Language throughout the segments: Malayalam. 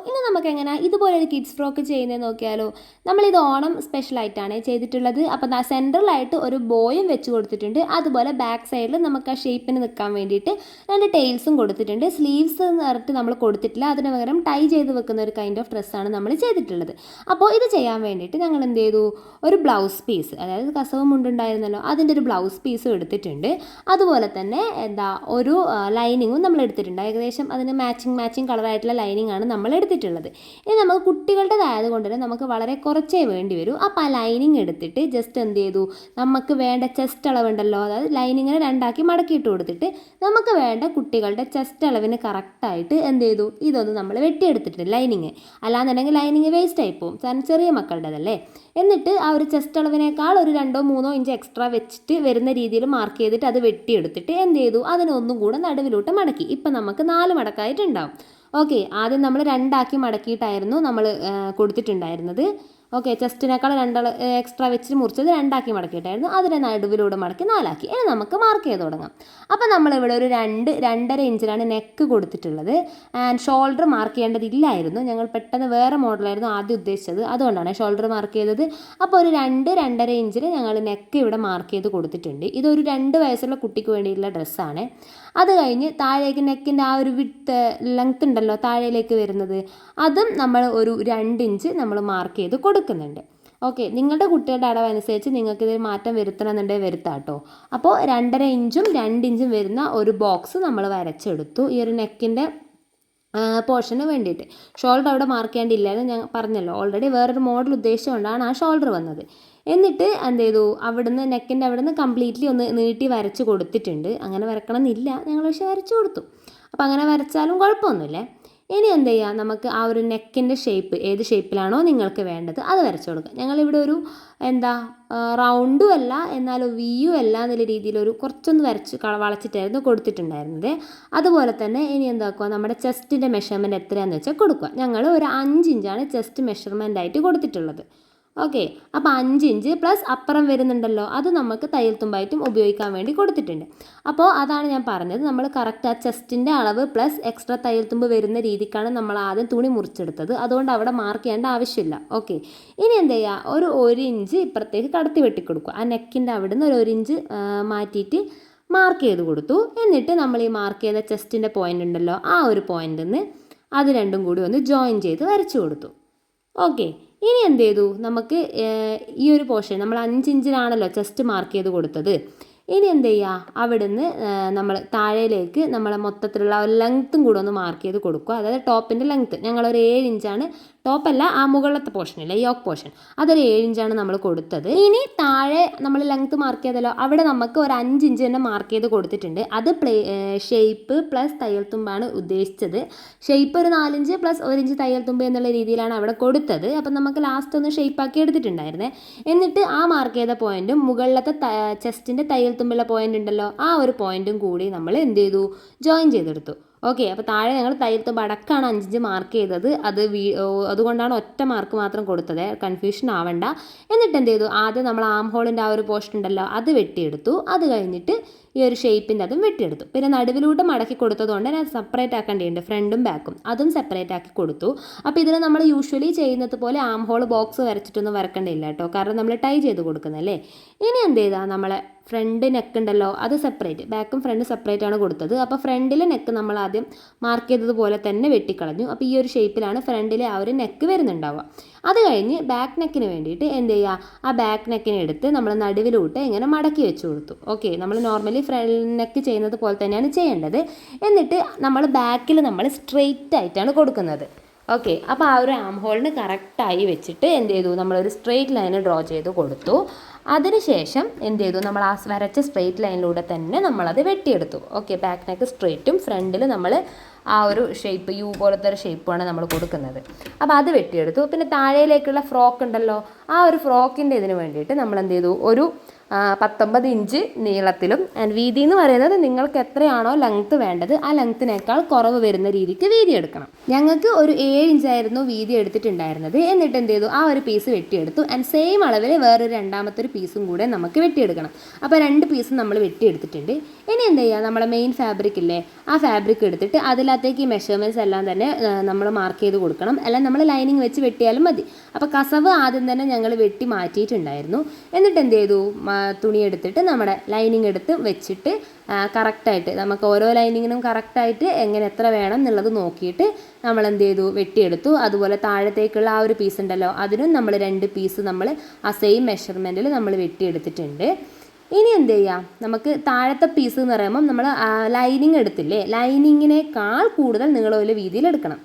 ഇന്ന് നമുക്ക് എങ്ങനെ ഇതുപോലെ ഒരു കിഡ്സ് ഫ്രോക്ക് ചെയ്യുന്നത് നോക്കിയാലോ. നമ്മളിത് ഓണം സ്പെഷ്യലായിട്ടാണ് ചെയ്തിട്ടുള്ളത്. അപ്പോൾ സെൻട്രലായിട്ട് ഒരു ബോയും വെച്ച് കൊടുത്തിട്ടുണ്ട്. അതുപോലെ ബാക്ക് സൈഡിൽ നമുക്ക് ആ ഷേപ്പിന് നിൽക്കാൻ വേണ്ടിയിട്ട് 2 ടെയിൽസും കൊടുത്തിട്ടുണ്ട്. സ്ലീവ്സ് എന്ന് പറഞ്ഞിട്ട് നമ്മൾ കൊടുത്തിട്ടില്ല, അതിന് പകരം ടൈ ചെയ്ത് വെക്കുന്ന ഒരു കൈൻഡ് ഓഫ് ഡ്രസ്സാണ് നമ്മൾ ചെയ്തിട്ടുള്ളത്. അപ്പോൾ ഇത് ചെയ്യാൻ വേണ്ടിയിട്ട് ഞങ്ങൾ എന്ത് ചെയ്തു, ഒരു ബ്ലൗസ് പീസ്, അതായത് കസവ് മുണ്ടുണ്ടായിരുന്നല്ലോ അതിൻ്റെ ഒരു ബ്ലൗസ് പീസും എടുത്തിട്ടുണ്ട്. അതുപോലെ തന്നെ ഒരു ലൈനിങ്ങും നമ്മൾ എടുത്തിട്ടുണ്ട്. ഏകദേശം അതിന് മാച്ചിങ് കളറായിട്ടുള്ള ലൈനിങ് ആണ് നമ്മൾ എടുത്തിട്ടുള്ളത്. ഇനി നമുക്ക് കുട്ടികളുടേതായത് കൊണ്ട് തന്നെ നമുക്ക് വളരെ കുറച്ചേ വേണ്ടി വരൂ. അപ്പോൾ ആ ലൈനിങ് എടുത്തിട്ട് ജസ്റ്റ് എന്ത് ചെയ്തു, നമുക്ക് വേണ്ട ചെസ്റ്റ് അളവുണ്ടല്ലോ, അതായത് ലൈനിങ്ങിനെ 2ആക്കി മടക്കിയിട്ട് കൊടുത്തിട്ട് നമുക്ക് വേണ്ട കുട്ടികളുടെ ചെസ്റ്റ് അളവിന് കറക്റ്റായിട്ട് എന്ത് ചെയ്തു, ഇതൊന്ന് നമ്മൾ വെട്ടിയെടുത്തിട്ടുണ്ട് ലൈനിങ്. അല്ലാന്നുണ്ടെങ്കിൽ ലൈനിങ് വേസ്റ്റ് ആയി പോകും, കാരണം ചെറിയ മക്കളുടേതല്ലേ. എന്നിട്ട് ആ ഒരു ചെസ്റ്റ് അളവിനേക്കാൾ ഒരു 2-3 ഇഞ്ച് എക്സ്ട്രാ വെച്ചിട്ട് വരുന്ന രീതിയിൽ മാർക്ക് ചെയ്തിട്ട് അത് വെട്ടിയെടുത്തിട്ട് എന്ത് ചെയ്തു, അതിനൊന്നും കൂടെ നടുവിലോട്ട് മടക്കി. ഇപ്പം നമുക്ക് 4 മടക്കായിട്ടുണ്ടാവും. ഓക്കെ, ആദ്യം നമ്മൾ 2ആക്കി മടക്കിയിട്ടായിരുന്നു നമ്മൾ കൊടുത്തിട്ടുണ്ടായിരുന്നത്. ഓക്കെ, ചെസ്റ്റിനേക്കാൾ 2 എക്സ്ട്രാ വെച്ചിട്ട് മുറിച്ചത് 2ആക്കി മടക്കിയിട്ടായിരുന്നു. അതിനെ നടുവിലൂടെ മടക്കി 4ആക്കി. ഇനി നമുക്ക് മാർക്ക് ചെയ്ത് തുടങ്ങാം. അപ്പോൾ നമ്മളിവിടെ ഒരു 2-2.5 ഇഞ്ചിലാണ് നെക്ക് കൊടുത്തിട്ടുള്ളത്. ആൻഡ് ഷോൾഡർ മാർക്ക് ചെയ്യേണ്ടതില്ലായിരുന്നു, ഞങ്ങൾ പെട്ടെന്ന് വേറെ മോഡലായിരുന്നു ആദ്യം ഉദ്ദേശിച്ചത്, അതുകൊണ്ടാണ് ഷോൾഡർ മാർക്ക് ചെയ്തത്. അപ്പോൾ ഒരു 2-2.5 ഇഞ്ചിൽ ഞങ്ങൾ നെക്ക് ഇവിടെ മാർക്ക് ചെയ്ത് കൊടുത്തിട്ടുണ്ട്. ഇതൊരു 2 വയസ്സുള്ള കുട്ടിക്ക് വേണ്ടിയിട്ടുള്ള ഡ്രസ്സാണ്. അത് കഴിഞ്ഞ് താഴേക്ക് നെക്കിൻ്റെ ആ ഒരു വിഡ്ത്ത് ലെങ്ത് ഉണ്ടല്ലോ താഴേലേക്ക് വരുന്നത്, അതും നമ്മൾ ഒരു 2 ഇഞ്ച് നമ്മൾ മാർക്ക് ചെയ്ത് കൊടുക്കുന്നുണ്ട്. ഓക്കെ, നിങ്ങളുടെ കുട്ടികളുടെ അളവനുസരിച്ച് നിങ്ങൾക്കിത് മാറ്റം വരുത്തണമെന്നുണ്ടെങ്കിൽ വരുത്താം കേട്ടോ. അപ്പോൾ 2.5 ഇഞ്ചും 2 ഇഞ്ചും വരുന്ന ഒരു ബോക്സ് നമ്മൾ വരച്ചെടുത്തു ഈ ഒരു നെക്കിൻ്റെ പോർഷന് വേണ്ടിയിട്ട്. ഷോൾഡർ അവിടെ മാർക്ക് ചെയ്യേണ്ടിയില്ലായിരുന്നു, ഞാൻ പറഞ്ഞല്ലോ ഓൾറെഡി വേറൊരു മോഡൽ ഉദ്ദേശിച്ചുകൊണ്ടാണ് ആ ഷോൾഡർ വന്നത്. എന്നിട്ട് എന്ത് ചെയ്തു, അവിടുന്ന് നെക്കിൻ്റെ അവിടുന്ന് കംപ്ലീറ്റ്ലി ഒന്ന് നീട്ടി വരച്ച് കൊടുത്തിട്ടുണ്ട്. അങ്ങനെ വരക്കണം എന്നില്ല, ഞങ്ങൾ പക്ഷേ വരച്ചു കൊടുത്തു. അപ്പോൾ അങ്ങനെ വരച്ചാലും കുഴപ്പമൊന്നുമില്ല. ഇനി എന്ത് ചെയ്യുക, നമുക്ക് ആ ഒരു നെക്കിൻ്റെ ഷേപ്പ് ഏത് ഷേപ്പിലാണോ നിങ്ങൾക്ക് വേണ്ടത് അത് വരച്ചു കൊടുക്കുക. ഞങ്ങളിവിടെ ഒരു റൗണ്ടും അല്ല എന്നാൽ വിയും അല്ല എന്നുള്ള രീതിയിലൊരു കുറച്ചൊന്ന് വളച്ചിട്ടായിരുന്നു കൊടുത്തിട്ടുണ്ടായിരുന്നത്. അതുപോലെ തന്നെ ഇനി എന്താക്കുക, നമ്മുടെ ചെസ്റ്റിൻ്റെ മെഷർമെൻറ്റ് എത്രയാണെന്ന് വെച്ചാൽ കൊടുക്കുക. ഞങ്ങൾ ഒരു 5 ഇഞ്ചാണ് ചെസ്റ്റ് മെഷർമെൻ്റ് ആയിട്ട് കൊടുത്തിട്ടുള്ളത്. ഓക്കെ, അപ്പോൾ 5 ഇഞ്ച് പ്ലസ് അപ്പുറം വരുന്നുണ്ടല്ലോ, അത് നമുക്ക് തയ്യൽ തുമ്പായിട്ടും ഉപയോഗിക്കാൻ വേണ്ടി കൊടുത്തിട്ടുണ്ട്. അപ്പോൾ അതാണ് ഞാൻ പറഞ്ഞത്, നമ്മൾ കറക്റ്റ് ആ ചെസ്റ്റിൻ്റെ അളവ് പ്ലസ് എക്സ്ട്രാ തയ്യൽ തുമ്പ് വരുന്ന രീതിക്കാണ് നമ്മൾ ആദ്യം തുണി മുറിച്ചെടുത്തത്. അതുകൊണ്ട് അവിടെ മാർക്ക് ചെയ്യേണ്ട ആവശ്യമില്ല. ഓക്കെ, ഇനി എന്ത് ചെയ്യുക, ഒരു 1 ഇഞ്ച് ഇപ്പുറത്തേക്ക് കടത്തി വെട്ടിക്കൊടുക്കുക. ആ നെക്കിൻ്റെ അവിടുന്ന് ഒരു 1 ഇഞ്ച് മാറ്റിയിട്ട് മാർക്ക് ചെയ്ത് കൊടുത്തു. എന്നിട്ട് നമ്മൾ ഈ മാർക്ക് ചെയ്ത ചെസ്റ്റിൻ്റെ പോയിൻ്റ് ഉണ്ടല്ലോ, ആ ഒരു പോയിൻ്റിൽ നിന്ന് അത് രണ്ടും കൂടി ഒന്ന് ജോയിൻ ചെയ്ത് വരച്ചു കൊടുത്തു. ഓക്കെ, ഇനി എന്ത് ചെയ്തു, നമുക്ക് ഈ ഒരു പോർഷൻ നമ്മൾ 5 ഇഞ്ചിലാണല്ലോ ചെസ്റ്റ് മാർക്ക് ചെയ്ത് കൊടുത്തത്. ഇനി എന്ത് ചെയ്യുക, അവിടുന്ന് നമ്മൾ താഴേലേക്ക് നമ്മളെ മൊത്തത്തിലുള്ള ഒരു ലെങ്ത്തും കൂടെ ഒന്ന് മാർക്ക് ചെയ്ത് കൊടുക്കുക. അതായത് ടോപ്പിൻ്റെ ലെങ്ത്ത് ഞങ്ങളൊരു 7 ഇഞ്ചാണ്, ടോപ്പല്ല ആ മുകളിലത്തെ പോർഷനില്ലേ യോക്ക് പോർഷൻ, അതൊരു 7 ഇഞ്ചാണ് നമ്മൾ കൊടുത്തത്. ഇനി താഴെ നമ്മൾ ലെങ്ത്ത് മാർക്ക് ചെയ്തല്ലോ, അവിടെ നമുക്ക് ഒരു 5 ഇഞ്ച് തന്നെ മാർക്ക് ചെയ്ത് കൊടുത്തിട്ടുണ്ട്. അത് ഷേപ്പ് പ്ലസ് തയ്യൽ തുമ്പാണ് ഉദ്ദേശിച്ചത്. ഷേപ്പ് ഒരു 4 ഇഞ്ച് പ്ലസ് 1 ഇഞ്ച് തയ്യൽ തുമ്പ് എന്നുള്ള രീതിയിലാണ് അവിടെ കൊടുത്തത്. അപ്പം നമുക്ക് ലാസ്റ്റ് ഒന്ന് ഷേപ്പാക്കി എടുത്തിട്ടുണ്ടായിരുന്നേ. എന്നിട്ട് ആ മാർക്ക് ചെയ്ത പോയിൻറ്റും മുകളിലത്തെ ചെസ്റ്റിൻ്റെ തയ്യൽ തുമ്പുള്ള പോയിൻ്റ് ഉണ്ടല്ലോ, ആ ഒരു പോയിൻറ്റും കൂടി നമ്മൾ എന്ത് ചെയ്തു, ജോയിൻ ചെയ്തെടുത്തു. ഓക്കെ, അപ്പോൾ താഴെ ഞങ്ങൾ തയ്യൽ തുമ്പ് അടക്കമാണ് 5 ഇഞ്ച് മാർക്ക് ചെയ്തത്. അതുകൊണ്ടാണ് ഒറ്റ മാർക്ക് മാത്രം കൊടുത്തത്, കൺഫ്യൂഷൻ ആവണ്ട. എന്നിട്ട് എന്ത് ചെയ്തു, ആദ്യം നമ്മൾ ആം ഹോളിൻ്റെ ആ ഒരു പോർഷൻ ഉണ്ടല്ലോ അത് വെട്ടിയെടുത്തു. അത് കഴിഞ്ഞിട്ട് ഈ ഒരു ഷേപ്പിൻ്റെ അതും വെട്ടിയെടുത്തു. പിന്നെ നടുവിലൂടെ മടക്കി കൊടുത്തതുകൊണ്ട് ഞാൻ സെപ്പറേറ്റ് ആക്കേണ്ടിയുണ്ട്, ഫ്രണ്ടും ബാക്കും അതും സെപ്പറേറ്റ് ആക്കി കൊടുത്തു. അപ്പോൾ ഇതിൽ നമ്മൾ യൂഷ്വലി ചെയ്യുന്നത് പോലെ ആം ഹോൾ ബോക്സ് വരച്ചിട്ടൊന്നും വരക്കേണ്ടിയില്ല കേട്ടോ, കാരണം നമ്മൾ ടൈ ചെയ്ത് കൊടുക്കുന്നതല്ലേ. ഇനി എന്ത് ചെയ്താൽ നമ്മളെ ഫ്രണ്ട് നെക്ക് ഉണ്ടല്ലോ അത് സെപ്പറേറ്റ്, ബാക്കും ഫ്രണ്ട് സെപ്പറേറ്റ് ആണ് കൊടുത്തത്. അപ്പോൾ ഫ്രണ്ടിലെ നെക്ക് നമ്മൾ ആദ്യം മാർക്ക് ചെയ്തതുപോലെ തന്നെ വെട്ടിക്കളഞ്ഞു. അപ്പോൾ ഈ ഒരു ഷേപ്പിലാണ് ഫ്രണ്ടിലെ ആ ഒരു നെക്ക് വരുന്നുണ്ടാവുക. അത് കഴിഞ്ഞ് ബാക്ക് നെക്കിന് വേണ്ടിയിട്ട് എന്ത് ചെയ്യുക, ആ ബാക്ക് നെക്കിനെ എടുത്ത് നമ്മൾ നടുവിലോട്ട് ഇങ്ങനെ മടക്കി വെച്ച് കൊടുത്തു. ഓക്കെ, നമ്മൾ നോർമലി ഫ്രണ്ട് നെക്ക് ചെയ്യുന്നത് പോലെ തന്നെയാണ് ചെയ്യേണ്ടത്. എന്നിട്ട് നമ്മൾ ബാക്കിൽ നമ്മൾ സ്ട്രെയിറ്റ് ആയിട്ടാണ് കൊടുക്കുന്നത്. ഓക്കെ, അപ്പോൾ ആ ഒരു ആം ഹോളിന് കറക്റ്റായി വെച്ചിട്ട് എന്ത് ചെയ്തു, നമ്മളൊരു സ്ട്രെയിറ്റ് ലൈന് ഡ്രോ ചെയ്ത് കൊടുത്തു. അതിനുശേഷം എന്ത് ചെയ്തു, നമ്മൾ ആ വരച്ച സ്ട്രെയിറ്റ് ലൈനിലൂടെ തന്നെ നമ്മളത് വെട്ടിയെടുത്തു. ഓക്കെ, ബാക്ക് നെക്ക് സ്ട്രെയിറ്റും ഫ്രണ്ടിൽ നമ്മൾ ആ ഒരു ഷേപ്പ് യു പോലത്തെ ഒരു ഷേപ്പാണ് നമ്മൾ കൊടുക്കുന്നത്. അപ്പോൾ അത് വെട്ടിയെടുത്തു. പിന്നെ താഴേലേക്കുള്ള ഫ്രോക്ക് ഉണ്ടല്ലോ, ആ ഒരു ഫ്രോക്കിൻ്റെ ഇതിന് വേണ്ടിയിട്ട് നമ്മൾ എന്ത് ചെയ്തു, ഒരു 19 ഇഞ്ച് നീളത്തിലും ആൻഡ് വീതി എന്ന് പറയുന്നത് നിങ്ങൾക്ക് എത്രയാണോ ലെങ്ത്ത് വേണ്ടത് ആ ലെങ്ത്തിനേക്കാൾ കുറവ് വരുന്ന രീതിക്ക് വീതി എടുക്കണം. ഞങ്ങൾക്ക് ഒരു 7 ഇഞ്ചായിരുന്നു വീതി എടുത്തിട്ടുണ്ടായിരുന്നത്. എന്നിട്ട് എന്ത് ചെയ്തു, ആ ഒരു പീസ് വെട്ടിയെടുത്തു. ആൻഡ് സെയിം അളവിൽ വേറൊരു രണ്ടാമത്തെ ഒരു പീസും കൂടെ നമുക്ക് വെട്ടിയെടുക്കണം. അപ്പോൾ 2 പീസും നമ്മൾ വെട്ടിയെടുത്തിട്ടുണ്ട്. ഇനി എന്ത് ചെയ്യുക, നമ്മളെ മെയിൻ ഫാബ്രിക് ഇല്ലേ, ആ ഫാബ്രിക് എടുത്തിട്ട് അതിനകത്തേക്ക് ഈ മെഷർമെൻറ്റ്സ് എല്ലാം തന്നെ നമ്മൾ മാർക്ക് ചെയ്ത് കൊടുക്കണം. അല്ല നമ്മൾ ലൈനിങ് വെച്ച് വെട്ടിയാലും മതി. അപ്പോൾ കസവ് ആദ്യം തന്നെ ഞങ്ങൾ വെട്ടി മാറ്റിയിട്ടുണ്ടായിരുന്നു. എന്നിട്ട് എന്ത് ചെയ്തു, തുണി എടുത്തിട്ട് നമ്മുടെ ലൈനിങ് എടുത്ത് വെച്ചിട്ട് കറക്റ്റായിട്ട് നമുക്ക് ഓരോ ലൈനിങ്ങിനും കറക്റ്റായിട്ട് എങ്ങനെ എത്ര വേണം എന്നുള്ളത് നോക്കിയിട്ട് നമ്മൾ എന്ത് ചെയ്തു, വെട്ടിയെടുത്തു. അതുപോലെ താഴത്തേക്കുള്ള ആ ഒരു പീസ് ഉണ്ടല്ലോ, അതിനും നമ്മൾ 2 പീസ് നമ്മൾ ആ സെയിം മെഷർമെൻറ്റിൽ നമ്മൾ വെട്ടിയെടുത്തിട്ടുണ്ട്. ഇനി എന്ത് ചെയ്യാം, നമുക്ക് താഴത്തെ പീസ് എന്ന് പറയുമ്പം നമ്മൾ ലൈനിങ് എടുത്തില്ലേ, ലൈനിങ്ങിനേക്കാൾ കൂടുതൽ നീളം വീതിയിൽ എടുക്കണം.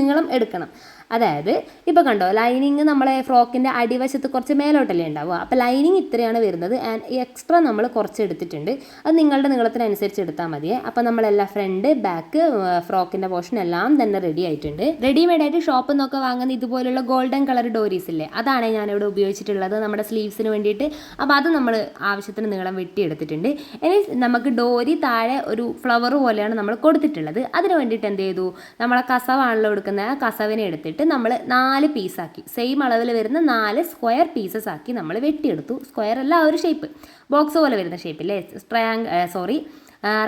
നീളം എടുക്കണം. അതായത് ഇപ്പോൾ കണ്ടോ, ലൈനിങ് നമ്മളെ ഫ്രോക്കിൻ്റെ അടിവശത്ത് കുറച്ച് മേലോട്ടല്ലേ ഉണ്ടാവുക. അപ്പോൾ ലൈനിങ് ഇത്രയാണ് വരുന്നത്. ആൻഡ് എക്സ്ട്രാ നമ്മൾ കുറച്ച് എടുത്തിട്ടുണ്ട്. അത് നിങ്ങളുടെ നീളത്തിനനുസരിച്ച് എടുത്താൽ മതിയേ. അപ്പോൾ നമ്മളെല്ലാം ഫ്രണ്ട് ബാക്ക് ഫ്രോക്കിൻ്റെ പോർഷൻ എല്ലാം തന്നെ റെഡി ആയിട്ടുണ്ട്. റെഡിമെയ്ഡായിട്ട് ഷോപ്പിൽ നിന്നൊക്കെ വാങ്ങുന്ന ഇതുപോലുള്ള ഗോൾഡൻ കളർ ഡോരീസ് ഇല്ലേ, അതാണ് ഞാനിവിടെ ഉപയോഗിച്ചിട്ടുള്ളത് നമ്മുടെ സ്ലീവ്സിന് വേണ്ടിയിട്ട്. അപ്പോൾ അത് നമ്മൾ ആവശ്യത്തിന് നീളം വെട്ടിയെടുത്തിട്ടുണ്ട്. ഇനി നമുക്ക് ഡോരി താഴെ ഒരു ഫ്ലവർ പോലെയാണ് നമ്മൾ കൊടുത്തിട്ടുള്ളത്. അതിന് വേണ്ടിയിട്ട് എന്ത് ചെയ്തു, നമ്മളെ കസവാണല്ലോ എടുക്കുന്നത്, ആ കസവിനെ എടുത്തിട്ട് നമ്മൾ 4 പീസാക്കി, സെയിം അളവിൽ വരുന്ന 4 സ്ക്വയർ പീസസ് ആക്കി നമ്മൾ വെട്ടിയെടുത്തു. സ്ക്വയർ അല്ല, ആ ഒരു ഷേപ്പ് ബോക്സ് പോലെ വരുന്ന ഷേപ്പില്ലേ,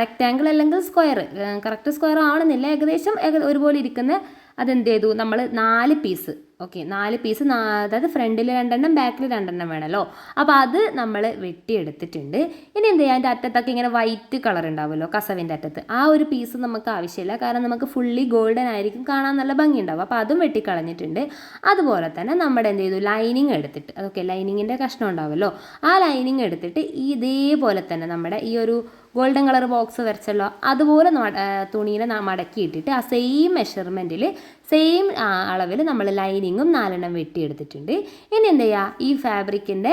റെക്റ്റാങ്കിൾ അല്ലെങ്കിൽ സ്ക്വയർ, കറക്റ്റ് സ്ക്വയർ ആണെന്നില്ല, ഏകദേശം ഒരുപോലെ ഇരിക്കുന്ന അതെന്ത് ചെയ്തു, നമ്മൾ 4 പീസ്, ഓക്കെ 4 പീസ്, അതായത് ഫ്രണ്ടിൽ 2 ബാക്കിൽ 2 വേണമല്ലോ. അപ്പോൾ അത് നമ്മൾ വെട്ടിയെടുത്തിട്ടുണ്ട്. ഇനി എന്ത് ചെയ്യാം, അതിൻ്റെ അറ്റത്തൊക്കെ ഇങ്ങനെ വൈറ്റ് കളർ ഉണ്ടാവുമല്ലോ കസവിൻ്റെ അറ്റത്ത്, ആ ഒരു പീസ് നമുക്ക് ആവശ്യമില്ല. കാരണം നമുക്ക് ഫുള്ളി ഗോൾഡൻ ആയിരിക്കും, കാണാൻ നല്ല ഭംഗിയുണ്ടാവും. അപ്പോൾ അതും വെട്ടിക്കളഞ്ഞിട്ടുണ്ട്. അതുപോലെ തന്നെ നമ്മുടെ എന്ത് ചെയ്തു, ലൈനിങ് എടുത്തിട്ട്, അതൊക്കെ ലൈനിങ്ങിൻ്റെ കഷ്ണം ഉണ്ടാവുമല്ലോ, ആ ലൈനിങ് എടുത്തിട്ട് ഇതേപോലെ തന്നെ നമ്മുടെ ഈ ഒരു ഗോൾഡൻ കളർ ബോക്സ് വരച്ചല്ലോ, അതുപോലെ തുണീനെ മടക്കിയിട്ടിട്ട് ആ സെയിം മെഷർമെൻറ്റിൽ സെയിം അളവിൽ നമ്മൾ ലൈനിങ്ങും 4 വെട്ടിയെടുത്തിട്ടുണ്ട്. ഇനി എന്ത് ചെയ്യുക, ഈ ഫാബ്രിക്കിൻ്റെ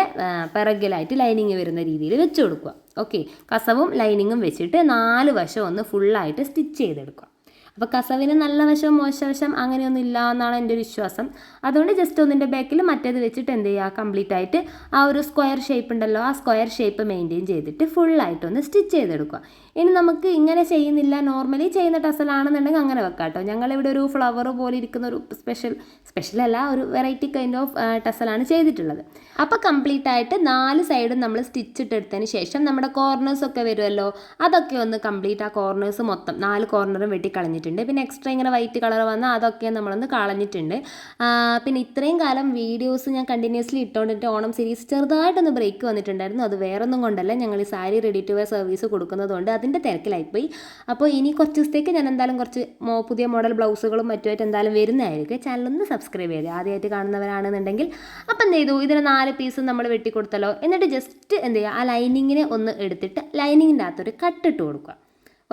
പിറകിലായിട്ട് ലൈനിങ് വരുന്ന രീതിയിൽ വെച്ച് കൊടുക്കുക. ഓക്കെ, കസവും ലൈനിങ്ങും വെച്ചിട്ട് 4 വശം ഒന്ന് ഫുള്ളായിട്ട് സ്റ്റിച്ച് ചെയ്തെടുക്കുക. അപ്പോൾ കസവിന് നല്ല വശം മോശവശം അങ്ങനെയൊന്നും ഇല്ല എന്നാണ് എൻ്റെ ഒരു വിശ്വാസം. അതുകൊണ്ട് ജസ്റ്റ് ഒന്നിൻ്റെ ബാക്കിൽ മറ്റേത് വെച്ചിട്ട് എന്ത് ചെയ്യുക, കംപ്ലീറ്റ് ആയിട്ട് ആ ഒരു സ്ക്വയർ ഷേപ്പ് ഉണ്ടല്ലോ, ആ സ്ക്വയർ ഷേപ്പ് മെയിൻറ്റെയിൻ ചെയ്തിട്ട് ഫുള്ളായിട്ടൊന്ന് സ്റ്റിച്ച് ചെയ്തെടുക്കുക. ഇനി നമുക്ക് ഇങ്ങനെ ചെയ്യുന്നില്ല, നോർമലി ചെയ്യുന്ന ടസലാണെന്നുണ്ടെങ്കിൽ അങ്ങനെ വെക്കാം കേട്ടോ. ഞങ്ങളിവിടെ ഒരു ഫ്ലവർ പോലെ ഇരിക്കുന്ന ഒരു സ്പെഷ്യലല്ല, ഒരു വെറൈറ്റി കൈൻഡ് ഓഫ് ടസലാണ് ചെയ്തിട്ടുള്ളത്. അപ്പോൾ കംപ്ലീറ്റ് ആയിട്ട് 4 സൈഡും നമ്മൾ സ്റ്റിച്ച് ഇട്ടെടുത്തതിന് ശേഷം നമ്മുടെ കോർണേഴ്സൊക്കെ വരുമല്ലോ, അതൊക്കെ ഒന്ന് കംപ്ലീറ്റ്, ആ കോർണേഴ്സ് മൊത്തം 4 കോർണറും വെട്ടിക്കളഞ്ഞിട്ടുണ്ട്. പിന്നെ എക്സ്ട്രാ ഇങ്ങനെ വൈറ്റ് കളർ വന്നാൽ അതൊക്കെ നമ്മളൊന്ന് കളഞ്ഞിട്ടുണ്ട്. പിന്നെ ഇത്രയും കാലം വീഡിയോസ് ഞാൻ കണ്ടിന്യൂസ്ലി ഇട്ടുകൊണ്ടിട്ട് ഓണം സീരീസ് ചെറുതായിട്ടൊന്ന് ബ്രേക്ക് വന്നിട്ടുണ്ടായിരുന്നു. അത് വേറൊന്നും കൊണ്ടല്ല, ഞങ്ങൾ ഈ sari ready to wear service കൊടുക്കുന്നതുകൊണ്ട് അതിൻ്റെ തിരക്കിലായിപ്പോയി. അപ്പോൾ ഇനി കുറച്ച് ദിവസത്തേക്ക് ഞാൻ എന്തായാലും കുറച്ച് പുതിയ മോഡൽ ബ്ലൗസുകളും മറ്റുമായിട്ട് എന്തായാലും വരുന്നതായിരിക്കും. ചാനലൊന്ന് സബ്സ്ക്രൈബ് ചെയ്ത് ആദ്യമായിട്ട് കാണുന്നവരാണെന്നുണ്ടെങ്കിൽ. അപ്പോൾ എന്ത് ചെയ്തു, ഇതിന് 4 പീസും നമ്മൾ വെട്ടിക്കൊടുത്തല്ലോ. എന്നിട്ട് ജസ്റ്റ് എന്ത് ചെയ്യുക, ആ ലൈനിങ്ങിനെ ഒന്ന് എടുത്തിട്ട് ലൈനിങ്ങിൻ്റെ അകത്തൊരു കട്ടിട്ട് കൊടുക്കുക.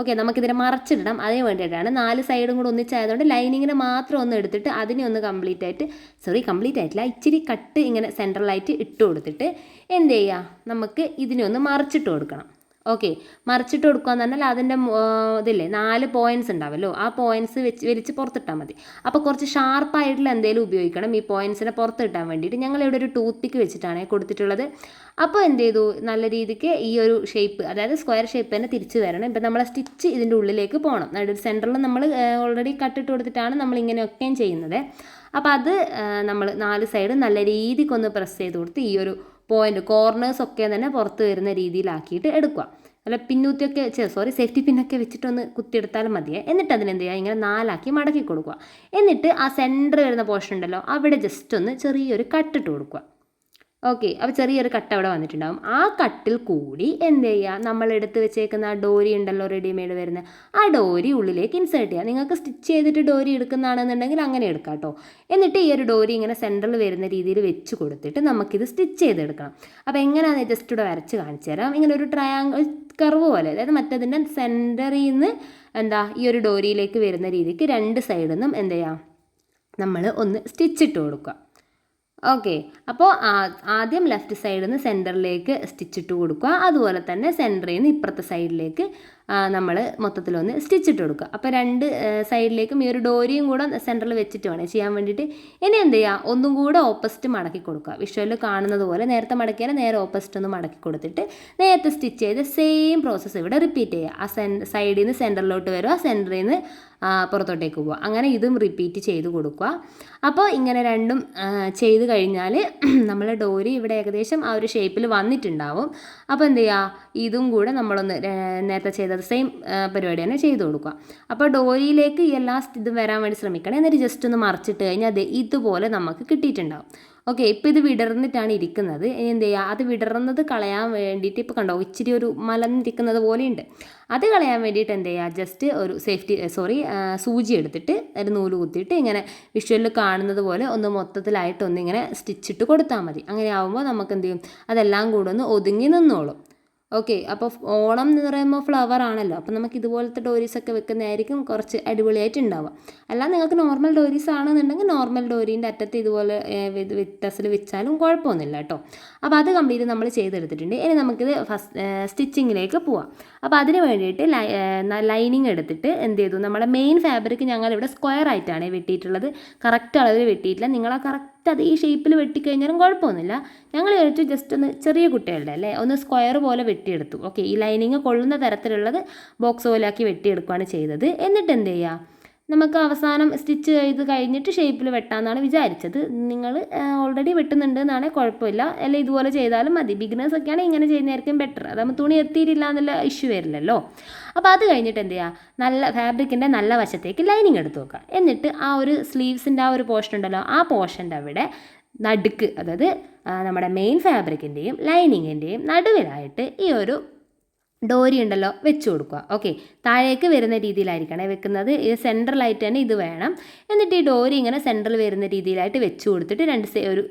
ഓക്കെ, നമുക്കിതിനെ മറച്ചിടണം. അതിന് വേണ്ടിയിട്ടാണ് 4 സൈഡും കൂടെ ഒന്നിച്ചായതുകൊണ്ട് ലൈനിങ്ങിനെ മാത്രം ഒന്ന് എടുത്തിട്ട് അതിനെ ഒന്ന് കംപ്ലീറ്റ് ആയിട്ടില്ല, ഇച്ചിരി കട്ട് ഇങ്ങനെ സെൻട്രലായിട്ട് ഇട്ട് കൊടുത്തിട്ട് എന്ത് ചെയ്യുക, നമുക്ക് ഇതിനെ ഒന്ന് മറിച്ചിട്ട് കൊടുക്കണം. ഓക്കെ, മറിച്ചിട്ട് കൊടുക്കുക എന്ന് പറഞ്ഞാൽ അതിൻ്റെ ഇതില്ലേ 4 പോയിൻറ്റ്സ് ഉണ്ടാവുമല്ലോ, ആ പോയിൻറ്റ്സ് വലിച്ച് പുറത്തിട്ടാൽ മതി. അപ്പോൾ കുറച്ച് ഷാർപ്പായിട്ടുള്ള എന്തെങ്കിലും ഉപയോഗിക്കണം ഈ പോയിൻറ്റ്സിനെ പുറത്തിട്ടാൻ വേണ്ടിയിട്ട്. ഞങ്ങളിവിടെ ഒരു ടൂത്ത് പിക്ക് വെച്ചിട്ടാണ് കൊടുത്തിട്ടുള്ളത്. അപ്പോൾ എന്ത് ചെയ്തു, നല്ല രീതിക്ക് ഈ ഒരു ഷേപ്പ്, അതായത് സ്ക്വയർ ഷേപ്പ് തന്നെ തിരിച്ച് വരണം. ഇപ്പം നമ്മളെ സ്റ്റിച്ച് ഇതിൻ്റെ ഉള്ളിലേക്ക് പോകണം. നടുവിൽ സെൻറ്ററിൽ നമ്മൾ ഓൾറെഡി കട്ടിട്ട് കൊടുത്തിട്ടാണ് നമ്മളിങ്ങനെയൊക്കെയും ചെയ്യുന്നത്. അപ്പോൾ അത് നമ്മൾ 4 സൈഡ് നല്ല രീതിക്കൊന്ന് പ്രസ് ചെയ്ത് കൊടുത്ത് ഈ ഒരു പോയിൻ്റ് കോർണേഴ്സൊക്കെ തന്നെ പുറത്ത് വരുന്ന രീതിയിലാക്കിയിട്ട് എടുക്കുക. അല്ല പിന്നൂത്തിയൊക്കെ സേഫ്റ്റി പിന്നൊക്കെ വെച്ചിട്ടൊന്ന് കുത്തിയെടുത്താലും മതിയേ. എന്നിട്ട് അതിനെന്ത് ചെയ്യുക, ഇങ്ങനെ 4 ആക്കി മടക്കി കൊടുക്കുക. എന്നിട്ട് ആ സെൻറ്റർ വരുന്ന പോർഷൻ ഉണ്ടല്ലോ, അവിടെ ജസ്റ്റ് ഒന്ന് ചെറിയൊരു കട്ടിട്ട് കൊടുക്കുക. ഓക്കെ, അപ്പോൾ ചെറിയൊരു കട്ട് അവിടെ വന്നിട്ടുണ്ടാകും. ആ കട്ടിൽ കൂടി എന്ത് ചെയ്യുക, നമ്മൾ എടുത്ത് വെച്ചേക്കുന്ന ആ ഡോരി ഉണ്ടല്ലോ റെഡിമെയ്ഡ് വരുന്ന, ആ ഡോരി ഉള്ളിലേക്ക് ഇൻസേർട്ട് ചെയ്യുക. നിങ്ങൾക്ക് സ്റ്റിച്ച് ചെയ്തിട്ട് ഡോരി എടുക്കുന്നതാണെന്നുണ്ടെങ്കിൽ അങ്ങനെ എടുക്കാം കേട്ടോ. എന്നിട്ട് ഈ ഒരു ഡോരി ഇങ്ങനെ സെൻറ്ററിൽ വരുന്ന രീതിയിൽ വെച്ച് കൊടുത്തിട്ട് നമുക്കിത് സ്റ്റിച്ച് ചെയ്തെടുക്കണം. അപ്പോൾ എങ്ങനെയാണെന്ന് ജസ്റ്റ് ഇവിടെ വരച്ച് കാണിച്ചു തരാം. ഇങ്ങനെ ഒരു ട്രയാങ്കിൾ കർവ് പോലെ, അതായത് മറ്റേതിൻ്റെ സെൻറ്ററിൽ നിന്ന് ഈ ഒരു ഡോരിയിലേക്ക് വരുന്ന രീതിക്ക് 2 സൈഡിൽ നിന്നും എന്ത് ചെയ്യാം, നമ്മൾ ഒന്ന് സ്റ്റിച്ചിട്ട് കൊടുക്കുക. ഓക്കെ, അപ്പോൾ ആദ്യം ലെഫ്റ്റ് സൈഡിൽ നിന്ന് സെൻറ്ററിലേക്ക് സ്റ്റിച്ചിട്ട് കൊടുക്കുക. അതുപോലെ തന്നെ സെൻറ്ററിൽ നിന്ന് ഇപ്പുറത്തെ സൈഡിലേക്ക് നമ്മൾ മൊത്തത്തിലൊന്ന് സ്റ്റിച്ചിട്ട് കൊടുക്കുക. അപ്പോൾ രണ്ട് സൈഡിലേക്കും ഈ ഒരു ഡോരിയും കൂടെ സെൻറ്ററിൽ വെച്ചിട്ട് വേണം ചെയ്യാൻ വേണ്ടിയിട്ട്. ഇനി എന്ത് ചെയ്യുക, ഒന്നും കൂടെ ഓപ്പോസിറ്റ് മടക്കി കൊടുക്കുക. വിഷ്വലിൽ കാണുന്നത് പോലെ നേരത്തെ മടക്കിയാൽ നേരെ ഓപ്പോസിറ്റ് ഒന്ന് മടക്കി കൊടുത്തിട്ട് നേരത്തെ സ്റ്റിച്ച് ചെയ്ത് സെയിം പ്രോസസ്സ് ഇവിടെ റിപ്പീറ്റ് ചെയ്യുക. ആ സൈഡിൽ നിന്ന് സെൻറ്ററിലോട്ട് വരിക, സെൻറ്ററിൽ നിന്ന് പുറത്തോട്ടേക്ക് പോവുക. അങ്ങനെ ഇതും റിപ്പീറ്റ് ചെയ്ത് കൊടുക്കുക. അപ്പോൾ ഇങ്ങനെ രണ്ടും ചെയ്ത് കഴിഞ്ഞാൽ നമ്മളെ ഡോരി ഇവിടെ ഏകദേശം ആ ഒരു ഷേപ്പിൽ വന്നിട്ടുണ്ടാവും. അപ്പോൾ എന്ത് ചെയ്യുക, ഇതും കൂടെ നമ്മളൊന്ന് നേരത്തെ ചെയ്തത് സെയിം പരിപാടി തന്നെ ചെയ്ത് കൊടുക്കുക. അപ്പോൾ ഡോരിയിലേക്ക് ഈ എല്ലാ ഇതും വരാൻ വേണ്ടി ശ്രമിക്കണം. എന്നിട്ട് ജസ്റ്റ് ഒന്ന് മറിച്ചിട്ട് കഴിഞ്ഞാൽ അത് ഇതുപോലെ നമുക്ക് കിട്ടിയിട്ടുണ്ടാവും. ഓക്കെ, ഇപ്പോൾ ഇത് വിടർന്നിട്ടാണ് ഇരിക്കുന്നത്. ഇനി എന്ത് ചെയ്യുക, അത് വിടർന്നത് കളയാൻ വേണ്ടിയിട്ട് ഇപ്പോൾ കണ്ടോ ഇച്ചിരി ഒരു മലന്നിരിക്കുന്നത് പോലെയുണ്ട്. അത് കളയാൻ വേണ്ടിയിട്ട് എന്ത് ചെയ്യുക, ജസ്റ്റ് ഒരു സൂചി എടുത്തിട്ട് ഒരു നൂല് കുത്തിയിട്ട് ഇങ്ങനെ വിഷ്വലിൽ കാണുന്നത് പോലെ ഒന്ന് മൊത്തത്തിലായിട്ട് ഒന്നിങ്ങനെ സ്റ്റിച്ചിട്ട് കൊടുത്താൽ മതി. അങ്ങനെ ആകുമ്പോൾ നമുക്ക് എന്ത് ചെയ്യും, അതെല്ലാം കൂടെ ഒന്ന് ഒതുങ്ങി നിന്നോളും. ഓക്കെ, അപ്പോൾ ഓണം എന്ന് പറയുമ്പോൾ ഫ്ലവർ ആണല്ലോ, അപ്പോൾ നമുക്ക് ഇതുപോലത്തെ ഡോരീസൊക്കെ വെക്കുന്നതായിരിക്കും കുറച്ച് അടിപൊളിയായിട്ട് ഉണ്ടാവുക. അല്ല നിങ്ങൾക്ക് നോർമൽ ഡോരീസ് ആണെന്നുണ്ടെങ്കിൽ നോർമൽ ഡോരീൻ്റെ അറ്റത്ത് ഇതുപോലെ വിത്തസിൽ വെച്ചാലും കുഴപ്പമൊന്നുമില്ല കേട്ടോ. അപ്പോൾ അത് കംപ്ലീറ്റ് നമ്മൾ ചെയ്തെടുത്തിട്ടുണ്ട്. ഇനി നമുക്കിത് സ്റ്റിച്ചിങ്ങിലേക്ക് പോവാം. അപ്പോൾ അതിന് വേണ്ടിയിട്ട് ലൈനിങ് എടുത്തിട്ട് എന്ത് ചെയ്തു, നമ്മുടെ മെയിൻ ഫാബ്രിക് ഞങ്ങളിവിടെ സ്ക്വയർ ആയിട്ടാണ് വെട്ടിയിട്ടുള്ളത്. കറക്റ്റ് അളവിൽ വെട്ടിയിട്ടില്ല. നിങ്ങൾ ആ കറക്റ്റ് അത് ഈ ഷേപ്പിൽ വെട്ടിക്കഴിഞ്ഞാലും കുഴപ്പമൊന്നുമില്ല. ഞങ്ങൾ വിചാരിച്ചു ജസ്റ്റ് ഒന്ന് ചെറിയ കുട്ടികളുടെ അല്ലേ ഒന്ന് സ്ക്വയർ പോലെ വെട്ടിയെടുത്തു. ഓക്കെ, ഈ ലൈനിങ് കൊള്ളുന്ന തരത്തിലുള്ളത് ബോക്സ് പോലെയാക്കി വെട്ടിയെടുക്കുകയാണ് ചെയ്തത്. എന്നിട്ട് എന്ത് ചെയ്യുക, നമുക്ക് അവസാനം സ്റ്റിച്ച് ചെയ്ത് കഴിഞ്ഞിട്ട് ഷേപ്പിൽ വെട്ടാമെന്നാണ് വിചാരിച്ചത്. നിങ്ങൾ ഓൾറെഡി വെട്ടുന്നുണ്ട് എന്നാണെങ്കിൽ കുഴപ്പമില്ല, അല്ലെങ്കിൽ ഇതുപോലെ ചെയ്താലും മതി. ബിഗിനേഴ്സൊക്കെയാണ് ഇങ്ങനെ ചെയ്യുന്നതായിരിക്കും ബെറ്റർ. അതാകുമ്പോൾ തുണി എത്തിയിട്ടില്ല എന്നുള്ള ഇഷ്യൂ വരില്ലല്ലോ. അപ്പോൾ അത് കഴിഞ്ഞിട്ട് എന്ത് ചെയ്യുക, നല്ല ഫാബ്രിക്കിൻ്റെ നല്ല വശത്തേക്ക് ലൈനിങ് എടുത്ത് വെക്കുക. എന്നിട്ട് ആ ഒരു സ്ലീവ്സിൻ്റെ ആ ഒരു പോർഷൻ ഉണ്ടല്ലോ, ആ പോർഷൻ്റെ അവിടെ നടുക്ക്, അതായത് നമ്മുടെ മെയിൻ ഫാബ്രിക്കിൻ്റെയും ലൈനിങ്ങിൻ്റെയും നടുവിലായിട്ട് ഈ ഒരു ഡോരി ഉണ്ടല്ലോ വെച്ച് കൊടുക്കുക. ഓക്കെ, താഴേക്ക് വരുന്ന രീതിയിലായിരിക്കണേ വെക്കുന്നത്. ഇത് സെൻട്രലായിട്ട് തന്നെ ഇത് വേണം. എന്നിട്ട് ഈ ഡോരി ഇങ്ങനെ സെൻട്രൽ വരുന്ന രീതിയിലായിട്ട് വെച്ച് കൊടുത്തിട്ട് ഒരു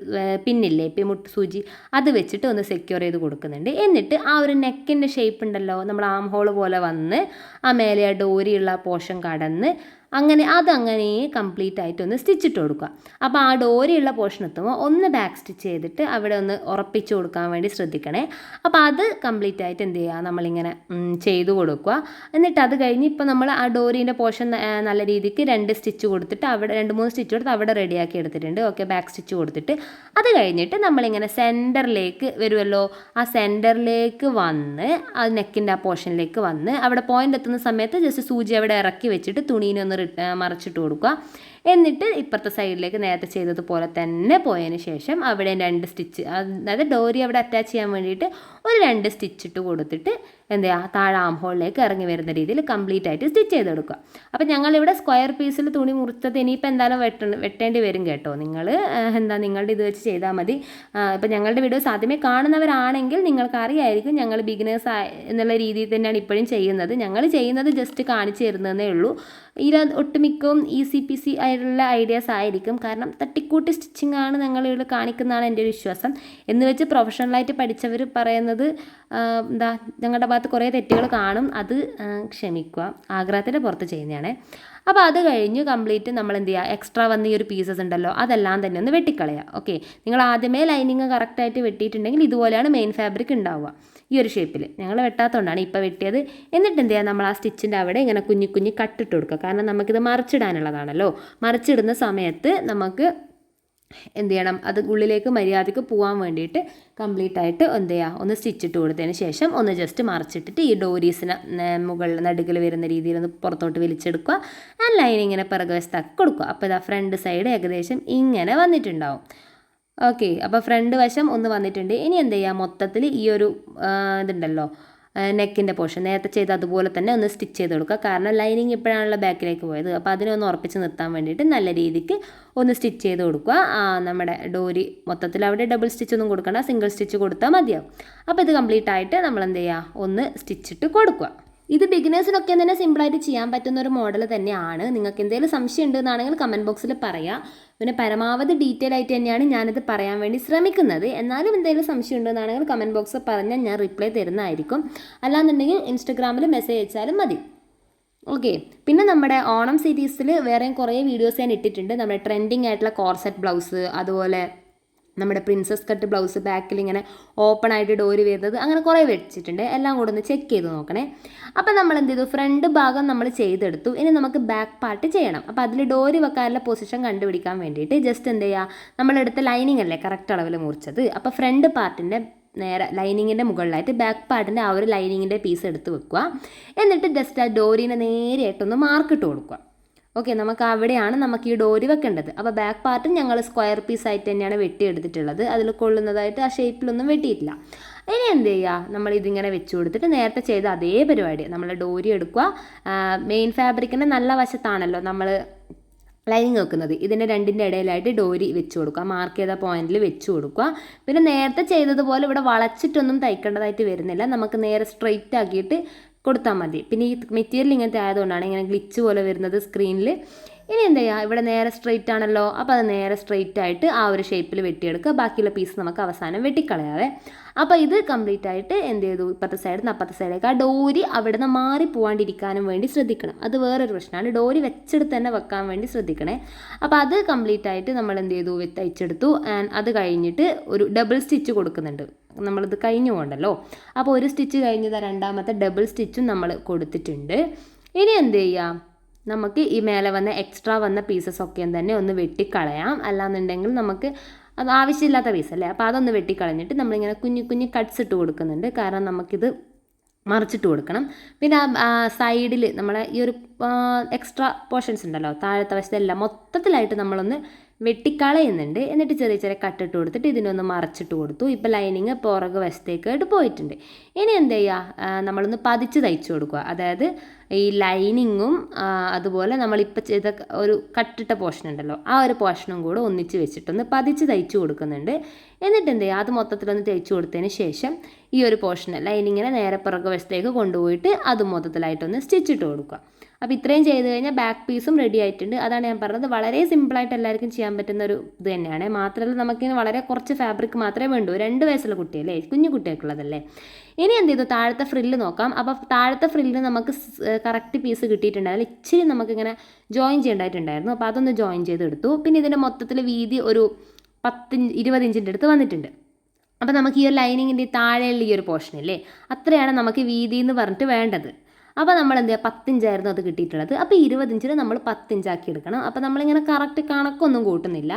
പിന്നില്ലേ മുട്ട് സൂചി, അത് വെച്ചിട്ട് ഒന്ന് സെക്യൂർ ചെയ്ത് കൊടുക്കുന്നുണ്ട്. എന്നിട്ട് ആ ഒരു നെക്കിൻ്റെ ഷേപ്പ് ഉണ്ടല്ലോ, നമ്മൾ ആം ഹോൾ പോലെ വന്ന് ആ മേലെ ആ ഡോരിയുള്ള പോർഷൻ കടന്ന് അതങ്ങനെ കംപ്ലീറ്റ് ആയിട്ട് ഒന്ന് സ്റ്റിച്ചിട്ട് കൊടുക്കുക. അപ്പോൾ ആ ഡോരിയുള്ള പോർഷൻ എത്തുമ്പോൾ ഒന്ന് ബാക്ക് സ്റ്റിച്ച് ചെയ്തിട്ട് അവിടെ ഒന്ന് ഉറപ്പിച്ച് കൊടുക്കാൻ വേണ്ടി ശ്രദ്ധിക്കണേ. അപ്പോൾ അത് കംപ്ലീറ്റ് ആയിട്ട് എന്ത് ചെയ്യുക, നമ്മളിങ്ങനെ ചെയ്ത് കൊടുക്കുക. എന്നിട്ട് അത് കഴിഞ്ഞ് ഇപ്പോൾ നമ്മൾ ആ ഡോരീൻ്റെ പോർഷൻ നല്ല രീതിക്ക് 2 സ്റ്റിച്ച് കൊടുത്തിട്ട് അവിടെ 2-3 സ്റ്റിച്ച് കൊടുത്ത് അവിടെ റെഡിയാക്കി എടുത്തിട്ടുണ്ട്. ഓക്കെ, ബാക്ക് സ്റ്റിച്ച് കൊടുത്തിട്ട് അത് കഴിഞ്ഞിട്ട് നമ്മളിങ്ങനെ സെൻറ്ററിലേക്ക് വരുമല്ലോ, ആ സെൻറ്ററിലേക്ക് വന്ന് ആ നെക്കിൻ്റെ ആ പോർഷനിലേക്ക് വന്ന് അവിടെ പോയിൻ്റ് എത്തുന്ന സമയത്ത് ജസ്റ്റ് സൂചി അവിടെ ഇറക്കി വെച്ചിട്ട് തുണീനെ ഒന്ന് മറച്ചിട്ട് കൊടുക്കുക. എന്നിട്ട് ഇപ്പുറത്തെ സൈഡിലേക്ക് നേരത്തെ ചെയ്തതുപോലെ തന്നെ പോയതിന് ശേഷം അവിടെ 2 സ്റ്റിച്ച്, അതായത് ഡോരി അവിടെ അറ്റാച്ച് ചെയ്യാൻ വേണ്ടിയിട്ട് ഒരു 2 സ്റ്റിച്ച് ഇട്ട് കൊടുത്തിട്ട് എന്ത് ചെയ്യുക, താഴെ ആം ഹോളിലേക്ക് ഇറങ്ങി വരുന്ന രീതിയിൽ കംപ്ലീറ്റ് ആയിട്ട് സ്റ്റിച്ച് ചെയ്തെടുക്കുക. അപ്പോൾ ഞങ്ങളിവിടെ സ്ക്വയർ പീസിൽ തുണി മുറിച്ചത് ഇനിയിപ്പോൾ എന്തായാലും വെട്ടേണ്ടി വരും കേട്ടോ. നിങ്ങളുടെ ഇത് വെച്ച് ചെയ്താൽ മതി. ഇപ്പോൾ ഞങ്ങളുടെ വീഡിയോസ് ആദ്യമേ കാണുന്നവരാണെങ്കിൽ നിങ്ങൾക്ക് അറിയായിരിക്കും ഞങ്ങൾ ബിഗിനേഴ്സ് എന്നുള്ള രീതിയിൽ തന്നെയാണ് ഇപ്പോഴും ചെയ്യുന്നത്. ഞങ്ങൾ ചെയ്യുന്നത് ജസ്റ്റ് കാണിച്ചു തരുന്നതേ ഉള്ളൂ. ഒട്ടുമിക്കവും ഈസി പീസി ആയിട്ടുള്ള ഐഡിയാസ് ആയിരിക്കും. കാരണം തട്ടിക്കൂട്ടി സ്റ്റിച്ചിങ് ആണ് ഞങ്ങളിവിടെ കാണിക്കുന്നതാണ് എൻ്റെ ഒരു വിശ്വാസം. എന്ന് വെച്ച് പ്രൊഫഷണലായിട്ട് പഠിച്ചവർ പറയുന്നത് ഞങ്ങളുടെ ഭാഗത്ത് കുറേ തെറ്റുകൾ കാണും, അത് ക്ഷമിക്കുക. ആഗ്രഹത്തിൻ്റെ പുറത്ത് ചെയ്യുന്നതാണ്. അപ്പോൾ അത് കഴിഞ്ഞ് കംപ്ലീറ്റ് നമ്മൾ എന്ത് ചെയ്യുക, എക്സ്ട്രാ വന്ന ഈ ഒരു പീസസ് ഉണ്ടല്ലോ അതെല്ലാം തന്നെ ഒന്ന് വെട്ടിക്കളയുക. ഓക്കെ, നിങ്ങൾ ആദ്യമേ ലൈനിങ് കറക്റ്റായിട്ട് വെട്ടിയിട്ടുണ്ടെങ്കിൽ ഇതുപോലെയാണ് മെയിൻ ഫാബ്രിക് ഉണ്ടാവുക, ഈ ഒരു ഷേപ്പിൽ. ഞങ്ങൾ വെട്ടാത്തതുകൊണ്ടാണ് ഇപ്പോൾ വെട്ടിയത്. എന്നിട്ട് എന്ത് ചെയ്യുക, നമ്മൾ ആ സ്റ്റിച്ചിൻ്റെ അവിടെ ഇങ്ങനെ കുഞ്ഞി കട്ടിട്ട് കൊടുക്കുക. കാരണം നമുക്കിത് മറിച്ചിടാനുള്ളതാണല്ലോ. മറിച്ചിടുന്ന സമയത്ത് നമുക്ക് എന്ത് ചെയ്യണം, അത് ഉള്ളിലേക്ക് മര്യാദയ്ക്ക് പോകാൻ വേണ്ടിയിട്ട് കംപ്ലീറ്റ് ആയിട്ട് എന്ത് ചെയ്യുക, ഒന്ന് സ്റ്റിച്ചിട്ട് കൊടുത്തതിന് ശേഷം ഒന്ന് ജസ്റ്റ് മറിച്ചിട്ടിട്ട് ഈ ഡോരീസിന് മുകളിൽ നടുകിൽ വരുന്ന രീതിയിൽ ഒന്ന് പുറത്തോട്ട് വലിച്ചെടുക്കുക. ആ ലൈനിങ്ങനെ പിറകുവശത്താക്കി കൊടുക്കുക. അപ്പോൾ ഇതാ ഫ്രണ്ട് സൈഡ് ഏകദേശം ഇങ്ങനെ വന്നിട്ടുണ്ടാവും. ഓക്കെ, അപ്പോൾ ഫ്രണ്ട് വശം ഒന്ന് വന്നിട്ടുണ്ട്. ഇനി എന്ത് ചെയ്യുക, മൊത്തത്തിൽ ഈ ഒരു ഇതുണ്ടല്ലോ നെക്കിൻ്റെ പോർഷൻ നേരത്തെ ചെയ്ത് അതുപോലെ തന്നെ ഒന്ന് സ്റ്റിച്ച് ചെയ്ത് കൊടുക്കുക. കാരണം ലൈനിങ് ഇപ്പോഴാണല്ലോ ബാക്കിലേക്ക് പോയത്. അപ്പോൾ അതിനൊന്ന് ഉറപ്പിച്ച് നിർത്താൻ വേണ്ടിയിട്ട് നല്ല രീതിക്ക് ഒന്ന് സ്റ്റിച്ച് ചെയ്ത് കൊടുക്കുക. നമ്മുടെ ഡോരി മൊത്തത്തിൽ അവിടെ ഡബിൾ സ്റ്റിച്ച് ഒന്നും കൊടുക്കണ്ട, സിംഗിൾ സ്റ്റിച്ച് കൊടുത്താൽ മതിയാവും. അപ്പോൾ ഇത് കംപ്ലീറ്റ് ആയിട്ട് നമ്മൾ എന്ത് ചെയ്യുക, ഒന്ന് സ്റ്റിച്ചിട്ട് കൊടുക്കുക. ഇത് ബിഗിനേഴ്സിനൊക്കെ തന്നെ സിമ്പിളായിട്ട് ചെയ്യാൻ പറ്റുന്ന ഒരു മോഡൽ തന്നെയാണ്. നിങ്ങൾക്ക് എന്തെങ്കിലും സംശയം ഉണ്ടെന്നാണെങ്കിൽ കമൻറ്റ് ബോക്സിൽ പറയാം. പിന്നെ പരമാവധി ഡീറ്റെയിൽ ആയിട്ട് തന്നെയാണ് ഞാനിത് പറയാൻ വേണ്ടി ശ്രമിക്കുന്നത്. എന്നാലും എന്തെങ്കിലും സംശയം ഉണ്ടെന്നാണെങ്കിൽ കമൻറ്റ് ബോക്സിൽ പറഞ്ഞാൽ ഞാൻ റിപ്ലൈ തരുന്നതായിരിക്കും. അല്ലാന്നുണ്ടെങ്കിൽ ഇൻസ്റ്റഗ്രാമിൽ മെസ്സേജ് അയച്ചാലും മതി. ഓക്കെ, പിന്നെ നമ്മുടെ ഓണം സീരീസിൽ വേറെയും കുറേ വീഡിയോസ് ഞാൻ ഇട്ടിട്ടുണ്ട്. നമ്മുടെ ട്രെൻഡിങ് ആയിട്ടുള്ള കോർസെറ്റ് ബ്ലൗസ്, അതുപോലെ നമ്മുടെ പ്രിൻസസ് കട്ട് ബ്ലൗസ് ബാക്കിൽ ഇങ്ങനെ ഓപ്പൺ ആയിട്ട് ഡോരി വരുന്നത്, അങ്ങനെ കുറേ വെച്ചിട്ടുണ്ട്. എല്ലാം കൂടെ ഒന്ന് ചെക്ക് ചെയ്ത് നോക്കണേ. അപ്പോൾ നമ്മൾ എന്ത് ചെയ്തു, ഫ്രണ്ട് ഭാഗം നമ്മൾ ചെയ്തെടുത്തു. ഇനി നമുക്ക് ബാക്ക് പാർട്ട് ചെയ്യണം. അപ്പോൾ അതിൽ ഡോരി വെക്കാനുള്ള പൊസിഷൻ കണ്ടുപിടിക്കാൻ വേണ്ടിയിട്ട് ജസ്റ്റ് എന്ത് ചെയ്യുക, നമ്മളെടുത്ത ലൈനിങ് അല്ലേ കറക്റ്റ് അളവിൽ മുറിച്ചത്, അപ്പോൾ ഫ്രണ്ട് പാർട്ടിൻ്റെ നേരെ ലൈനിങ്ങിൻ്റെ മുകളിലായിട്ട് ബാക്ക് പാർട്ടിൻ്റെ ആ ഒരു ലൈനിങ്ങിൻ്റെ പീസ് എടുത്ത് വെക്കുക. എന്നിട്ട് ജസ്റ്റ് ആ ഡോറിനെ നേരെയായിട്ടൊന്ന് മാർക്കിട്ട് കൊടുക്കുക. ഓക്കെ, നമുക്ക് അവിടെയാണ് നമുക്ക് ഈ ഡോരി വെക്കേണ്ടത്. അപ്പോൾ ബാക്ക് പാർട്ട് ഞങ്ങൾ സ്ക്വയർ പീസായിട്ട് തന്നെയാണ് വെട്ടിയെടുത്തിട്ടുള്ളത്. അതിൽ കൊള്ളുന്നതായിട്ട് ആ ഷേപ്പിലൊന്നും വെട്ടിയിട്ടില്ല. ഇനി എന്ത് ചെയ്യുക, നമ്മൾ ഇതിങ്ങനെ വെച്ച് കൊടുത്തിട്ട് നേരത്തെ ചെയ്ത അതേ പരിപാടി, നമ്മൾ ഡോരി എടുക്കുക. മെയിൻ ഫാബ്രിക്കിൻ്റെ നല്ല വശത്താണല്ലോ നമ്മൾ ലൈനിങ് വെക്കുന്നത്, ഇതിൻ്റെ രണ്ടിൻ്റെ ഇടയിലായിട്ട് ഡോരി വെച്ച് കൊടുക്കുക. മാർക്ക് ചെയ്ത പോയിന്റിൽ വെച്ച് കൊടുക്കുക. പിന്നെ നേരത്തെ ചെയ്തതുപോലെ ഇവിടെ വളച്ചിട്ടൊന്നും തയ്ക്കേണ്ടതായിട്ട് വരുന്നില്ല, നമുക്ക് നേരെ സ്ട്രെയിറ്റ് ആക്കിയിട്ട് കൊടുത്താൽ മതി. പിന്നെ ഈ മെറ്റീരിയൽ ഇങ്ങനത്തെ ആയതുകൊണ്ടാണ് ഇങ്ങനെ ഗ്ലിച്ച് പോലെ വരുന്നത് സ്ക്രീനിൽ. ഇനി എന്ത് ചെയ്യുക, ഇവിടെ നേരെ സ്ട്രെയിറ്റ് ആണല്ലോ, അപ്പോൾ അത് നേരെ സ്ട്രെയിറ്റ് ആയിട്ട് ആ ഒരു ഷേപ്പിൽ വെട്ടിയെടുക്കുക. ബാക്കിയുള്ള പീസ് നമുക്ക് അവസാനം വെട്ടിക്കളയാവേ. അപ്പോൾ ഇത് കംപ്ലീറ്റ് ആയിട്ട് എന്ത് ചെയ്തു, ഇപ്പുറത്തെ സൈഡിൽ നിന്ന് അപ്പുറത്തെ സൈഡിലേക്ക് ആ ഡോരി അവിടെ നിന്ന് മാറി പോകാണ്ടിരിക്കാനും വേണ്ടി ശ്രദ്ധിക്കണം. അത് വേറൊരു പ്രശ്നമാണ്, ഡോരി വെച്ചെടുത്ത് തന്നെ വെക്കാൻ വേണ്ടി ശ്രദ്ധിക്കണേ. അപ്പോൾ അത് കംപ്ലീറ്റ് ആയിട്ട് നമ്മൾ എന്ത് ചെയ്തു, തയ്ച്ചെടുത്തു. ആൻഡ് അത് കഴിഞ്ഞിട്ട് ഒരു ഡബിൾ സ്റ്റിച്ച് കൊടുക്കുന്നുണ്ട്. നമ്മളിത് കഴിഞ്ഞു പോകണ്ടല്ലോ, അപ്പോൾ ഒരു സ്റ്റിച്ച് കഴിഞ്ഞത് രണ്ടാമത്തെ ഡബിൾ സ്റ്റിച്ചും നമ്മൾ കൊടുത്തിട്ടുണ്ട്. ഇനി എന്ത് ചെയ്യാം, നമുക്ക് ഈ മേലെ വന്ന എക്സ്ട്രാ വന്ന പീസസ് ഒക്കെ തന്നെ ഒന്ന് വെട്ടിക്കളയാം. അല്ലാന്നുണ്ടെങ്കിൽ നമുക്ക് അത് ആവശ്യമില്ലാത്ത പീസല്ലേ, അപ്പോൾ അതൊന്ന് വെട്ടിക്കളഞ്ഞിട്ട് നമ്മളിങ്ങനെ കുഞ്ഞു കുഞ്ഞു കട്ട്സ് ഇട്ട് കൊടുക്കുന്നുണ്ട്. കാരണം നമുക്കിത് മറിച്ചിട്ട് കൊടുക്കണം. പിന്നെ സൈഡിൽ നമ്മളെ ഈ ഒരു എക്സ്ട്രാ പോർഷൻസ് ഉണ്ടല്ലോ താഴത്തെ വശത്തെല്ലാം മൊത്തത്തിലായിട്ട് നമ്മളൊന്ന് വെട്ടിക്കളയുന്നുണ്ട്. എന്നിട്ട് ചെറിയ ചെറിയ കട്ടിട്ട് കൊടുത്തിട്ട് ഇതിനൊന്ന് മറച്ചിട്ട് കൊടുത്തു. ഇപ്പോൾ ലൈനിങ് പുറകു വശത്തേക്കായിട്ട് പോയിട്ടുണ്ട്. ഇനി എന്ത് ചെയ്യുക, നമ്മളൊന്ന് പതിച്ച് തയ്ച്ചു കൊടുക്കുക. അതായത് ഈ ലൈനിങ്ങും അതുപോലെ നമ്മളിപ്പോൾ ചെയ്ത ഒരു കട്ടിട്ട പോർഷൻ ഉണ്ടല്ലോ ആ ഒരു പോർഷനും കൂടെ ഒന്നിച്ച് വെച്ചിട്ടൊന്ന് പതിച്ച് തയ്ച്ചു കൊടുക്കുന്നുണ്ട്. എന്നിട്ട് എന്ത് ചെയ്യുക, അത് മൊത്തത്തിലൊന്ന് തയ്ച്ചു കൊടുത്തതിന് ശേഷം ഈ ഒരു പോർഷന് ലൈനിങ്ങിനെ നേരെ പുറകു വശത്തേക്ക് കൊണ്ടുപോയിട്ട് അത് മൊത്തത്തിലായിട്ടൊന്ന് സ്റ്റിച്ചിട്ട് കൊടുക്കുക. അപ്പോൾ ഇത്രയും ചെയ്ത് കഴിഞ്ഞാൽ ബാക്ക് പീസും റെഡി ആയിട്ടുണ്ട്. അതാണ് ഞാൻ പറഞ്ഞത്, വളരെ സിമ്പിളായിട്ട് എല്ലാവർക്കും ചെയ്യാൻ പറ്റുന്ന ഒരു ഇത് തന്നെയാണ്. മാത്രമല്ല നമുക്കിന് വളരെ കുറച്ച് ഫാബ്രിക് മാത്രമേ വേണ്ടൂ. 2 വയസ്സുള്ള കുട്ടിയല്ലേ, കുഞ്ഞു കുട്ടികൾക്കുള്ളതല്ലേ. ഇനി എന്ത് ചെയ്തു, താഴത്തെ ഫ്രില്ല് നോക്കാം. അപ്പോൾ താഴത്തെ ഫ്രില്ലിന് നമുക്ക് കറക്റ്റ് പീസ് കിട്ടിയിട്ടുണ്ട്. അതിൽ ഇച്ചിരി നമുക്കിങ്ങനെ ജോയിൻ ചെയ്യേണ്ടതായിട്ടുണ്ടായിരുന്നു. അപ്പോൾ അതൊന്ന് ജോയിൻ ചെയ്തെടുത്തു. പിന്നെ ഇതിൻ്റെ മൊത്തത്തിൽ വീതി ഒരു 20 ഇഞ്ചിൻ്റെ അടുത്ത് വന്നിട്ടുണ്ട്. അപ്പോൾ നമുക്ക് ഈ ഒരു ലൈനിങ്ങിൻ്റെ താഴെയുള്ള ഈ ഒരു പോർഷനില്ലേ, അത്രയാണ് നമുക്ക് വീതി എന്ന് പറഞ്ഞിട്ട് വേണ്ടത്. അപ്പോൾ നമ്മൾ എന്ത് ചെയ്യുക, 10 ഇഞ്ചായിരുന്നു അത് കിട്ടിയിട്ടുള്ളത്. അപ്പോൾ 20 ഇഞ്ചിന് നമ്മൾ 10 ഇഞ്ചാക്കി എടുക്കണം. അപ്പോൾ നമ്മളിങ്ങനെ കറക്റ്റ് കണക്കൊന്നും കൂട്ടുന്നില്ല.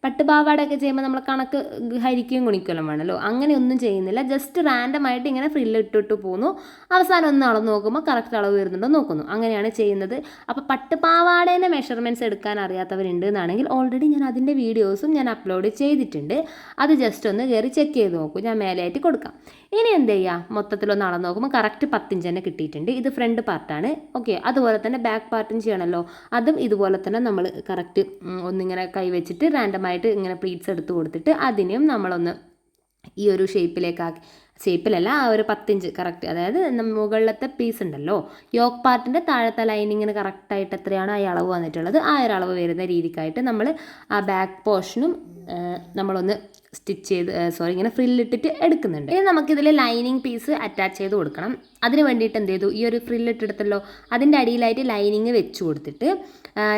പട്ടുപാവാടയൊക്കെ ചെയ്യുമ്പോൾ നമ്മൾ കണക്ക് ഹരിക്കുകയും ഗുണിക്കുകയും വേണമല്ലോ, അങ്ങനെയൊന്നും ചെയ്യുന്നില്ല. ജസ്റ്റ് റാൻഡമായിട്ട് ഇങ്ങനെ ഫ്രില്ല് ഇട്ടിട്ട് പോകുന്നു. അവസാനം ഒന്ന് അളവ് നോക്കുമ്പോൾ കറക്റ്റ് അളവ് വരുന്നുണ്ടോ നോക്കുന്നു, അങ്ങനെയാണ് ചെയ്യുന്നത്. അപ്പോൾ പട്ടുപാവാടേൻ്റെ മെഷർമെൻറ്റ്സ് എടുക്കാൻ അറിയാത്തവരുണ്ട് എന്നാണെങ്കിൽ ഓൾറെഡി ഞാൻ അതിൻ്റെ വീഡിയോസും ഞാൻ അപ്ലോഡ് ചെയ്തിട്ടുണ്ട്. അത് ജസ്റ്റ് ഒന്ന് കയറി ചെക്ക് ചെയ്ത് നോക്കൂ, ഞാൻ മേലെയായിട്ട് കൊടുക്കാം. ഇനി എന്ത് ചെയ്യുക, മൊത്തത്തിലൊന്ന് അളവ് നോക്കുമ്പോൾ കറക്റ്റ് 10 ഇഞ്ച് തന്നെ കിട്ടിയിട്ടുണ്ട്. ഇത് ഫ്രണ്ട് പാർട്ടാണ്. ഓക്കെ, അതുപോലെ തന്നെ ബാക്ക് പാർട്ടും ചെയ്യണമല്ലോ, അതും ഇതുപോലെ തന്നെ നമ്മൾ കറക്റ്റ് ഒന്നിങ്ങനെ കൈ വെച്ചിട്ട് റാൻഡമായിട്ട് ഇങ്ങനെ പ്ലീറ്റ്സ് എടുത്ത് കൊടുത്തിട്ട് അതിനെയും നമ്മളൊന്ന് ഈ ഒരു ഷേപ്പിലല്ല ആ ഒരു 10 ഇഞ്ച് കറക്റ്റ്, അതായത് മുകളിലത്തെ പീസ് ഉണ്ടല്ലോ യോക്ക് പാർട്ടിൻ്റെ താഴത്തെ ലൈനിങ്ങിന് കറക്റ്റായിട്ട് എത്രയാണ് ആ അളവ് വന്നിട്ടുള്ളത്, ആ ഒരു അളവ് വരുന്ന രീതിക്കായിട്ട് നമ്മൾ ആ ബാക്ക് പോർഷനും നമ്മളൊന്ന് സ്റ്റിച്ച് ചെയ്ത് ഇങ്ങനെ ഫ്രില്ലിട്ടിട്ട് എടുക്കുന്നുണ്ട്. ഇനി നമുക്കിതിൽ ലൈനിങ് പീസ് അറ്റാച്ച് ചെയ്ത് കൊടുക്കണം. അതിന് വേണ്ടിയിട്ട് എന്ത് ചെയ്തു, ഈ ഒരു ഫ്രില്ലിട്ടെടുത്തല്ലോ അതിൻ്റെ അടിയിലായിട്ട് ലൈനിങ് വെച്ച് കൊടുത്തിട്ട്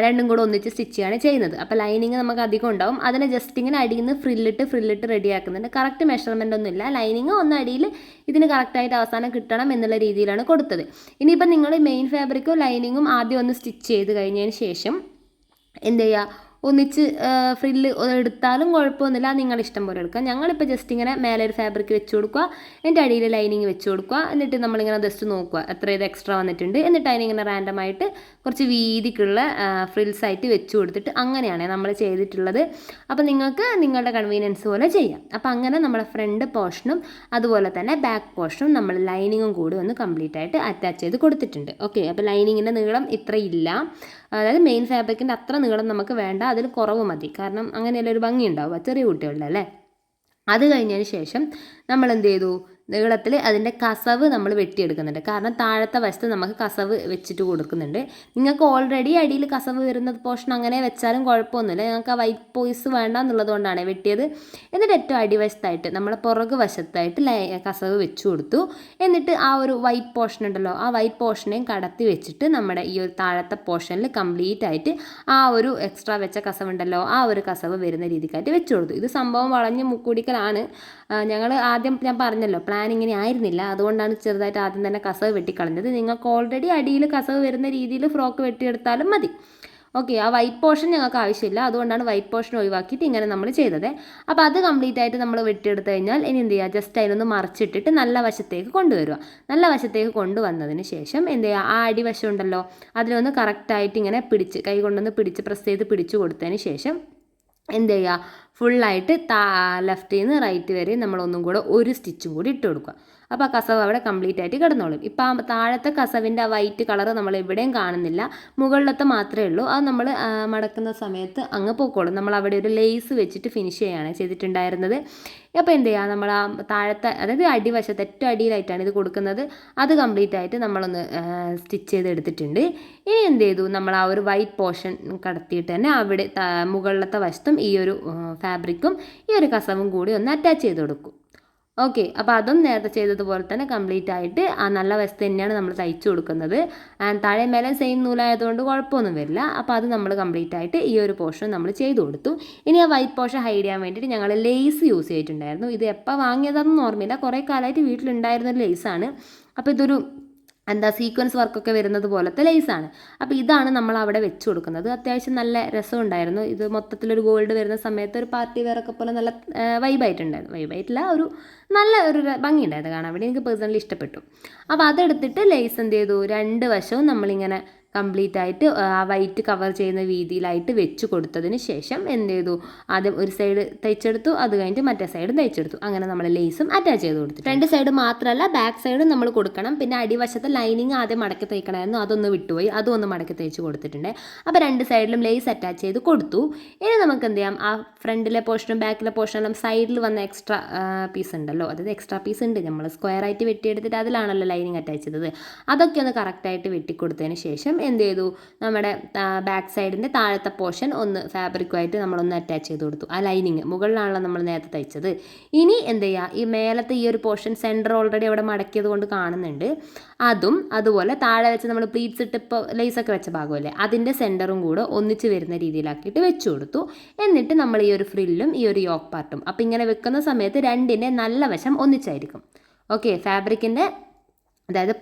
രണ്ടും കൂടെ ഒന്നിച്ച് സ്റ്റിച്ച് ചെയ്യാണ് ചെയ്യുന്നത്. അപ്പോൾ ലൈനിങ് നമുക്ക് അധികം ഉണ്ടാവും. അതിനെ ജസ്റ്റ് ഇങ്ങനെ അടിയിൽ നിന്ന് ഫ്രില്ലിട്ട് റെഡിയാക്കുന്നുണ്ട്. കറക്റ്റ് മെഷർമെൻ്റ് ഒന്നും ഇല്ല, ലൈനിങ് ഒന്ന് അടിയിൽ ഇതിന് കറക്റ്റായിട്ട് അവസാനം കിട്ടണം എന്നുള്ള രീതിയിലാണ് കൊടുത്തത്. ഇനിയിപ്പോൾ നിങ്ങൾ മെയിൻ ഫാബ്രിക്കും ലൈനിങ്ങും ആദ്യം ഒന്ന് സ്റ്റിച്ച് ചെയ്ത് കഴിഞ്ഞതിന് ശേഷം എന്ത് ചെയ്യുക, ഒന്നിച്ച് ഫ്രില്ല് എടുത്താലും കുഴപ്പമൊന്നുമില്ല, നിങ്ങളുടെ ഇഷ്ടം പോലെ എടുക്കാം. ഞങ്ങളിപ്പോൾ ജസ്റ്റ് ഇങ്ങനെ മേലെ ഒരു ഫാബ്രിക് വെച്ച് കൊടുക്കുക, എന്നിട്ട് അടിയിൽ ലൈനിങ് വെച്ച് കൊടുക്കുക, എന്നിട്ട് നമ്മളിങ്ങനെ ജസ്റ്റ് നോക്കുക എത്ര ഇത് എക്സ്ട്രാ വന്നിട്ടുണ്ട്, എന്നിട്ട് അതിനിങ്ങനെ റാൻഡമായിട്ട് കുറച്ച് വീതിക്കുള്ള ഫ്രിൽസ് ആയിട്ട് വെച്ച് കൊടുത്തിട്ട് അങ്ങനെയാണ് നമ്മൾ ചെയ്തിട്ടുള്ളത്. അപ്പോൾ നിങ്ങൾക്ക് നിങ്ങളുടെ കൺവീനിയൻസ് പോലെ ചെയ്യാം. അപ്പോൾ അങ്ങനെ നമ്മുടെ ഫ്രണ്ട് പോർഷനും അതുപോലെ തന്നെ ബാക്ക് പോർഷനും നമ്മൾ ലൈനിങ്ങും കൂടി ഒന്ന് കംപ്ലീറ്റ് ആയിട്ട് അറ്റാച്ച് ചെയ്ത് കൊടുത്തിട്ടുണ്ട്. ഓക്കെ, അപ്പോൾ ലൈനിങ്ങിൻ്റെ നീളം ഇത്ര ഇല്ല, അതായത് മെയിൻ ഫാബ്രിക്കിൻ്റെ അത്ര നീളം നമുക്ക് വേണ്ട, അതിൽ കുറവ് മതി. കാരണം അങ്ങനെയല്ല ഒരു ഭംഗി ഉണ്ടാവുക ചെറിയ കുട്ടികളുടെ അല്ലേ. അത് കഴിഞ്ഞതിന് ശേഷം നമ്മൾ എന്ത് ചെയ്തു, നീളത്തിൽ അതിൻ്റെ കസവ് നമ്മൾ വെട്ടിയെടുക്കുന്നുണ്ട്. കാരണം താഴത്തെ വശത്ത് നമുക്ക് കസവ് വെച്ചിട്ട് കൊടുക്കുന്നുണ്ട്. നിങ്ങൾക്ക് ഓൾറെഡി അടിയിൽ കസവ് വരുന്ന പോർഷൻ അങ്ങനെ വെച്ചാലും കുഴപ്പമൊന്നുമില്ല. ഞങ്ങൾക്ക് ആ വൈറ്റ് പോയ്സ് വേണ്ട എന്നുള്ളത് കൊണ്ടാണ് വെട്ടിയത്. എന്നിട്ട് ഏറ്റവും അടിവശത്തായിട്ട് നമ്മളെ പുറക് വശത്തായിട്ട് കസവ് വെച്ച് കൊടുത്തു. എന്നിട്ട് ആ ഒരു വൈറ്റ് പോർഷൻ ഉണ്ടല്ലോ, ആ വൈറ്റ് പോർഷനെയും കടത്തി വെച്ചിട്ട് നമ്മുടെ ഈ ഒരു താഴത്തെ പോർഷനിൽ കംപ്ലീറ്റ് ആയിട്ട് ആ ഒരു എക്സ്ട്രാ വെച്ച കസവുണ്ടല്ലോ, ആ ഒരു കസവ് വരുന്ന രീതിക്കായിട്ട് വെച്ച് കൊടുത്തു. ഇത് സംഭവം വളഞ്ഞ് മുക്കൂടിക്കലാണ്. ഞങ്ങൾ ആദ്യം ഞാൻ പറഞ്ഞല്ലോ പ്ലാൻ ഇങ്ങനെ ആയിരുന്നില്ല, അതുകൊണ്ടാണ് ചെറുതായിട്ട് ആദ്യം തന്നെ കസവ് വെട്ടിക്കളഞ്ഞത്. നിങ്ങൾക്ക് ഓൾറെഡി അടിയിൽ കസവ് വരുന്ന രീതിയിൽ ഫ്രോക്ക് വെട്ടിയെടുത്താലും മതി. ഓക്കെ, ആ വൈറ്റ് പോർഷൻ ഞങ്ങൾക്ക് ആവശ്യമില്ല, അതുകൊണ്ടാണ് വൈറ്റ് പോർഷൻ ഒഴിവാക്കിയിട്ട് ഇങ്ങനെ നമ്മൾ ചെയ്തത്. അപ്പോൾ അത് കംപ്ലീറ്റ് ആയിട്ട് നമ്മൾ വെട്ടിയെടുത്ത് കഴിഞ്ഞാൽ ഇനി എന്ത് ചെയ്യുക, ജസ്റ്റ് അതിനൊന്ന് മറിച്ചിട്ടിട്ട് നല്ല വശത്തേക്ക് കൊണ്ടുവരിക. നല്ല വശത്തേക്ക് കൊണ്ടുവന്നതിന് ശേഷം എന്ത് ചെയ്യുക, ആ അടിവശം ഉണ്ടല്ലോ അതിലൊന്ന് കറക്റ്റായിട്ട് ഇങ്ങനെ പിടിച്ച് കൈ കൊണ്ടൊന്ന് പിടിച്ച് പ്രസ് ചെയ്ത് പിടിച്ച് കൊടുത്തതിന് ശേഷം എന്ത് ചെയ്യുക, ഫുള്ളായിട്ട് ലെഫ്റ്റിൽ നിന്ന് റൈറ്റ് വരെ നമ്മളൊന്നും കൂടെ ഒരു സ്റ്റിച്ചും കൂടി ഇട്ട് കൊടുക്കുക. അപ്പോൾ ആ കസവ് അവിടെ കംപ്ലീറ്റ് ആയിട്ട് കിടന്നോളും. ഇപ്പോൾ ആ താഴത്തെ കസവിൻ്റെ ആ വൈറ്റ് കളർ നമ്മൾ എവിടെയും കാണുന്നില്ല, മുകളിലത്തെ മാത്രമേ ഉള്ളൂ. അത് നമ്മൾ മടക്കുന്ന സമയത്ത് അങ്ങ് പോയിക്കോളും. നമ്മൾ അവിടെ ഒരു ലേസ് വെച്ചിട്ട് ഫിനിഷ് ചെയ്യുകയാണ് ചെയ്തിട്ടുണ്ടായിരുന്നത്. അപ്പോൾ എന്ത് ചെയ്യുക, നമ്മൾ ആ താഴത്തെ അതായത് അടിവശത്ത് ഏറ്റവും അടിയിലായിട്ടാണ് ഇത് കൊടുക്കുന്നത്, അത് കംപ്ലീറ്റ് ആയിട്ട് നമ്മളൊന്ന് സ്റ്റിച്ച് ചെയ്ത് എടുത്തിട്ടുണ്ട്. ഇനി എന്ത് ചെയ്തു, നമ്മൾ ആ ഒരു വൈറ്റ് പോർഷൻ കടത്തിയിട്ട് തന്നെ അവിടെ മുകളിലത്തെ വശത്തും ഈ ഒരു ഫാബ്രിക്കും ഈ ഒരു കസവും കൂടി ഒന്ന് അറ്റാച്ച് ചെയ്ത് കൊടുക്കും. ഓക്കെ, അപ്പോൾ അതും നേരത്തെ ചെയ്തതുപോലെ തന്നെ കംപ്ലീറ്റ് ആയിട്ട് ആ നല്ല വശത്ത് തന്നെയാണ് നമ്മൾ തയ്ച്ചു കൊടുക്കുന്നത്. ആൻഡ് താഴെ മേലെ സെയിം നൂലായതുകൊണ്ട് കുഴപ്പമൊന്നും വരില്ല. അപ്പോൾ അത് നമ്മൾ കംപ്ലീറ്റ് ആയിട്ട് ഈ ഒരു പോർഷൻ നമ്മൾ ചെയ്ത് കൊടുത്തു. ഇനി ആ വൈറ്റ് പോർഷൻ ഹൈഡ് ചെയ്യാൻ വേണ്ടിയിട്ട് ഞങ്ങൾ ലേസ് യൂസ് ചെയ്തിട്ടുണ്ടായിരുന്നു. ഇത് എപ്പോൾ വാങ്ങിയതാണെന്ന് ഓർമ്മയില്ല, കുറേ കാലമായിട്ട് വീട്ടിലുണ്ടായിരുന്നൊരു ലേസാണ്. അപ്പോൾ ഇതൊരു സീക്വൻസ് വർക്കൊക്കെ വരുന്നത് പോലത്തെ ലേസാണ്. അപ്പോൾ ഇതാണ് നമ്മൾ അവിടെ വെച്ച് കൊടുക്കുന്നത്. അത്യാവശ്യം നല്ല രസമുണ്ടായിരുന്നു. ഇത് മൊത്തത്തിലൊരു ഗോൾഡ് വരുന്ന സമയത്ത് ഒരു പാർട്ടി വെയറൊക്കെ പോലെ നല്ല വൈബായിട്ടുണ്ടായിരുന്നു. വൈബായിട്ടില്ല, ഒരു നല്ല ഒരു ഭംഗിയുണ്ടായിരുന്നു കാണാൻ വേണ്ടി. എനിക്ക് പേഴ്സണലി ഇഷ്ടപ്പെട്ടു. അപ്പോൾ അതെടുത്തിട്ട് ലേസ് എന്ത് ചെയ്തു, രണ്ട് വശവും നമ്മളിങ്ങനെ കംപ്ലീറ്റ് ആയിട്ട് ആ വൈറ്റ് കവർ ചെയ്യുന്ന രീതിയിലായിട്ട് വെച്ച് കൊടുത്തതിന് ശേഷം എന്ത് ചെയ്തു, ആദ്യം ഒരു സൈഡ് തയ്ച്ചെടുത്തു, അത് കഴിഞ്ഞിട്ട് മറ്റേ സൈഡ് തയ്ച്ചെടുത്തു. അങ്ങനെ നമ്മൾ ലേസും അറ്റാച്ച് ചെയ്ത് കൊടുത്തു. രണ്ട് സൈഡ് മാത്രമല്ല ബാക്ക് സൈഡ് നമ്മൾ കൊടുക്കണം. പിന്നെ അടിവശത്ത് ലൈനിങ് ആദ്യം മടക്കി തയ്ക്കണമായിരുന്നു, അതൊന്ന് വിട്ടുപോയി, അതും ഒന്ന് മടക്കി തയ്ച്ച് കൊടുത്തിട്ടുണ്ട്. അപ്പോൾ രണ്ട് സൈഡിലും ലേസ് അറ്റാച്ച് ചെയ്ത് കൊടുത്തു. ഇനി നമുക്ക് എന്ത് ചെയ്യാം, ആ ഫ്രണ്ടിലെ പോർഷനും ബാക്കിലെ പോർഷനും സൈഡിൽ വന്ന എക്സ്ട്രാ പീസ് ഉണ്ടല്ലോ, അതായത് എക്സ്ട്രാ പീസ് ഉണ്ട്, നമ്മൾ സ്ക്വയർ ആയിട്ട് വെട്ടിയെടുത്തിട്ട് അതിലാണല്ലോ ലൈനിങ് അറ്റാച്ച് ചെയ്തത്, അതൊക്കെ ഒന്ന് കറക്റ്റായിട്ട് വെട്ടിക്കൊടുത്തതിന് ശേഷം എന്ത് ചെയ്തു, നമ്മുടെ ബാക്ക് സൈഡിൻ്റെ താഴത്തെ പോർഷൻ ഒന്ന് ഫാബ്രിക്കുമായിട്ട് നമ്മളൊന്ന് അറ്റാച്ച് ചെയ്ത് കൊടുത്തു. ആ ലൈനിങ് മുകളിലാണല്ലോ നമ്മൾ നേരത്തെ തയ്ച്ചത്. ഇനി എന്ത് ചെയ്യുക, ഈ മേലത്തെ ഈ ഒരു പോർഷൻ സെൻറ്റർ ഓൾറെഡി അവിടെ മടക്കിയത് കൊണ്ട് കാണുന്നുണ്ട്, അതും അതുപോലെ താഴെ വെച്ച് നമ്മൾ പ്ലീറ്റ്സ് ഇട്ട് ഇപ്പോൾ ലേസൊക്കെ വെച്ച ഭാഗമല്ലേ, അതിൻ്റെ സെൻറ്ററും കൂടെ ഒന്നിച്ച് വരുന്ന രീതിയിലാക്കിയിട്ട് വെച്ച് കൊടുത്തു. എന്നിട്ട് നമ്മൾ ഈ ഒരു ഫ്രില്ലും ഈ ഒരു യോക്ക് പാർട്ടും, അപ്പോൾ ഇങ്ങനെ വെക്കുന്ന സമയത്ത് രണ്ടിൻ്റെ നല്ല വശം ഒന്നിച്ചായിരിക്കും. ഓക്കെ, ഫാബ്രിക്കിൻ്റെ അതായത്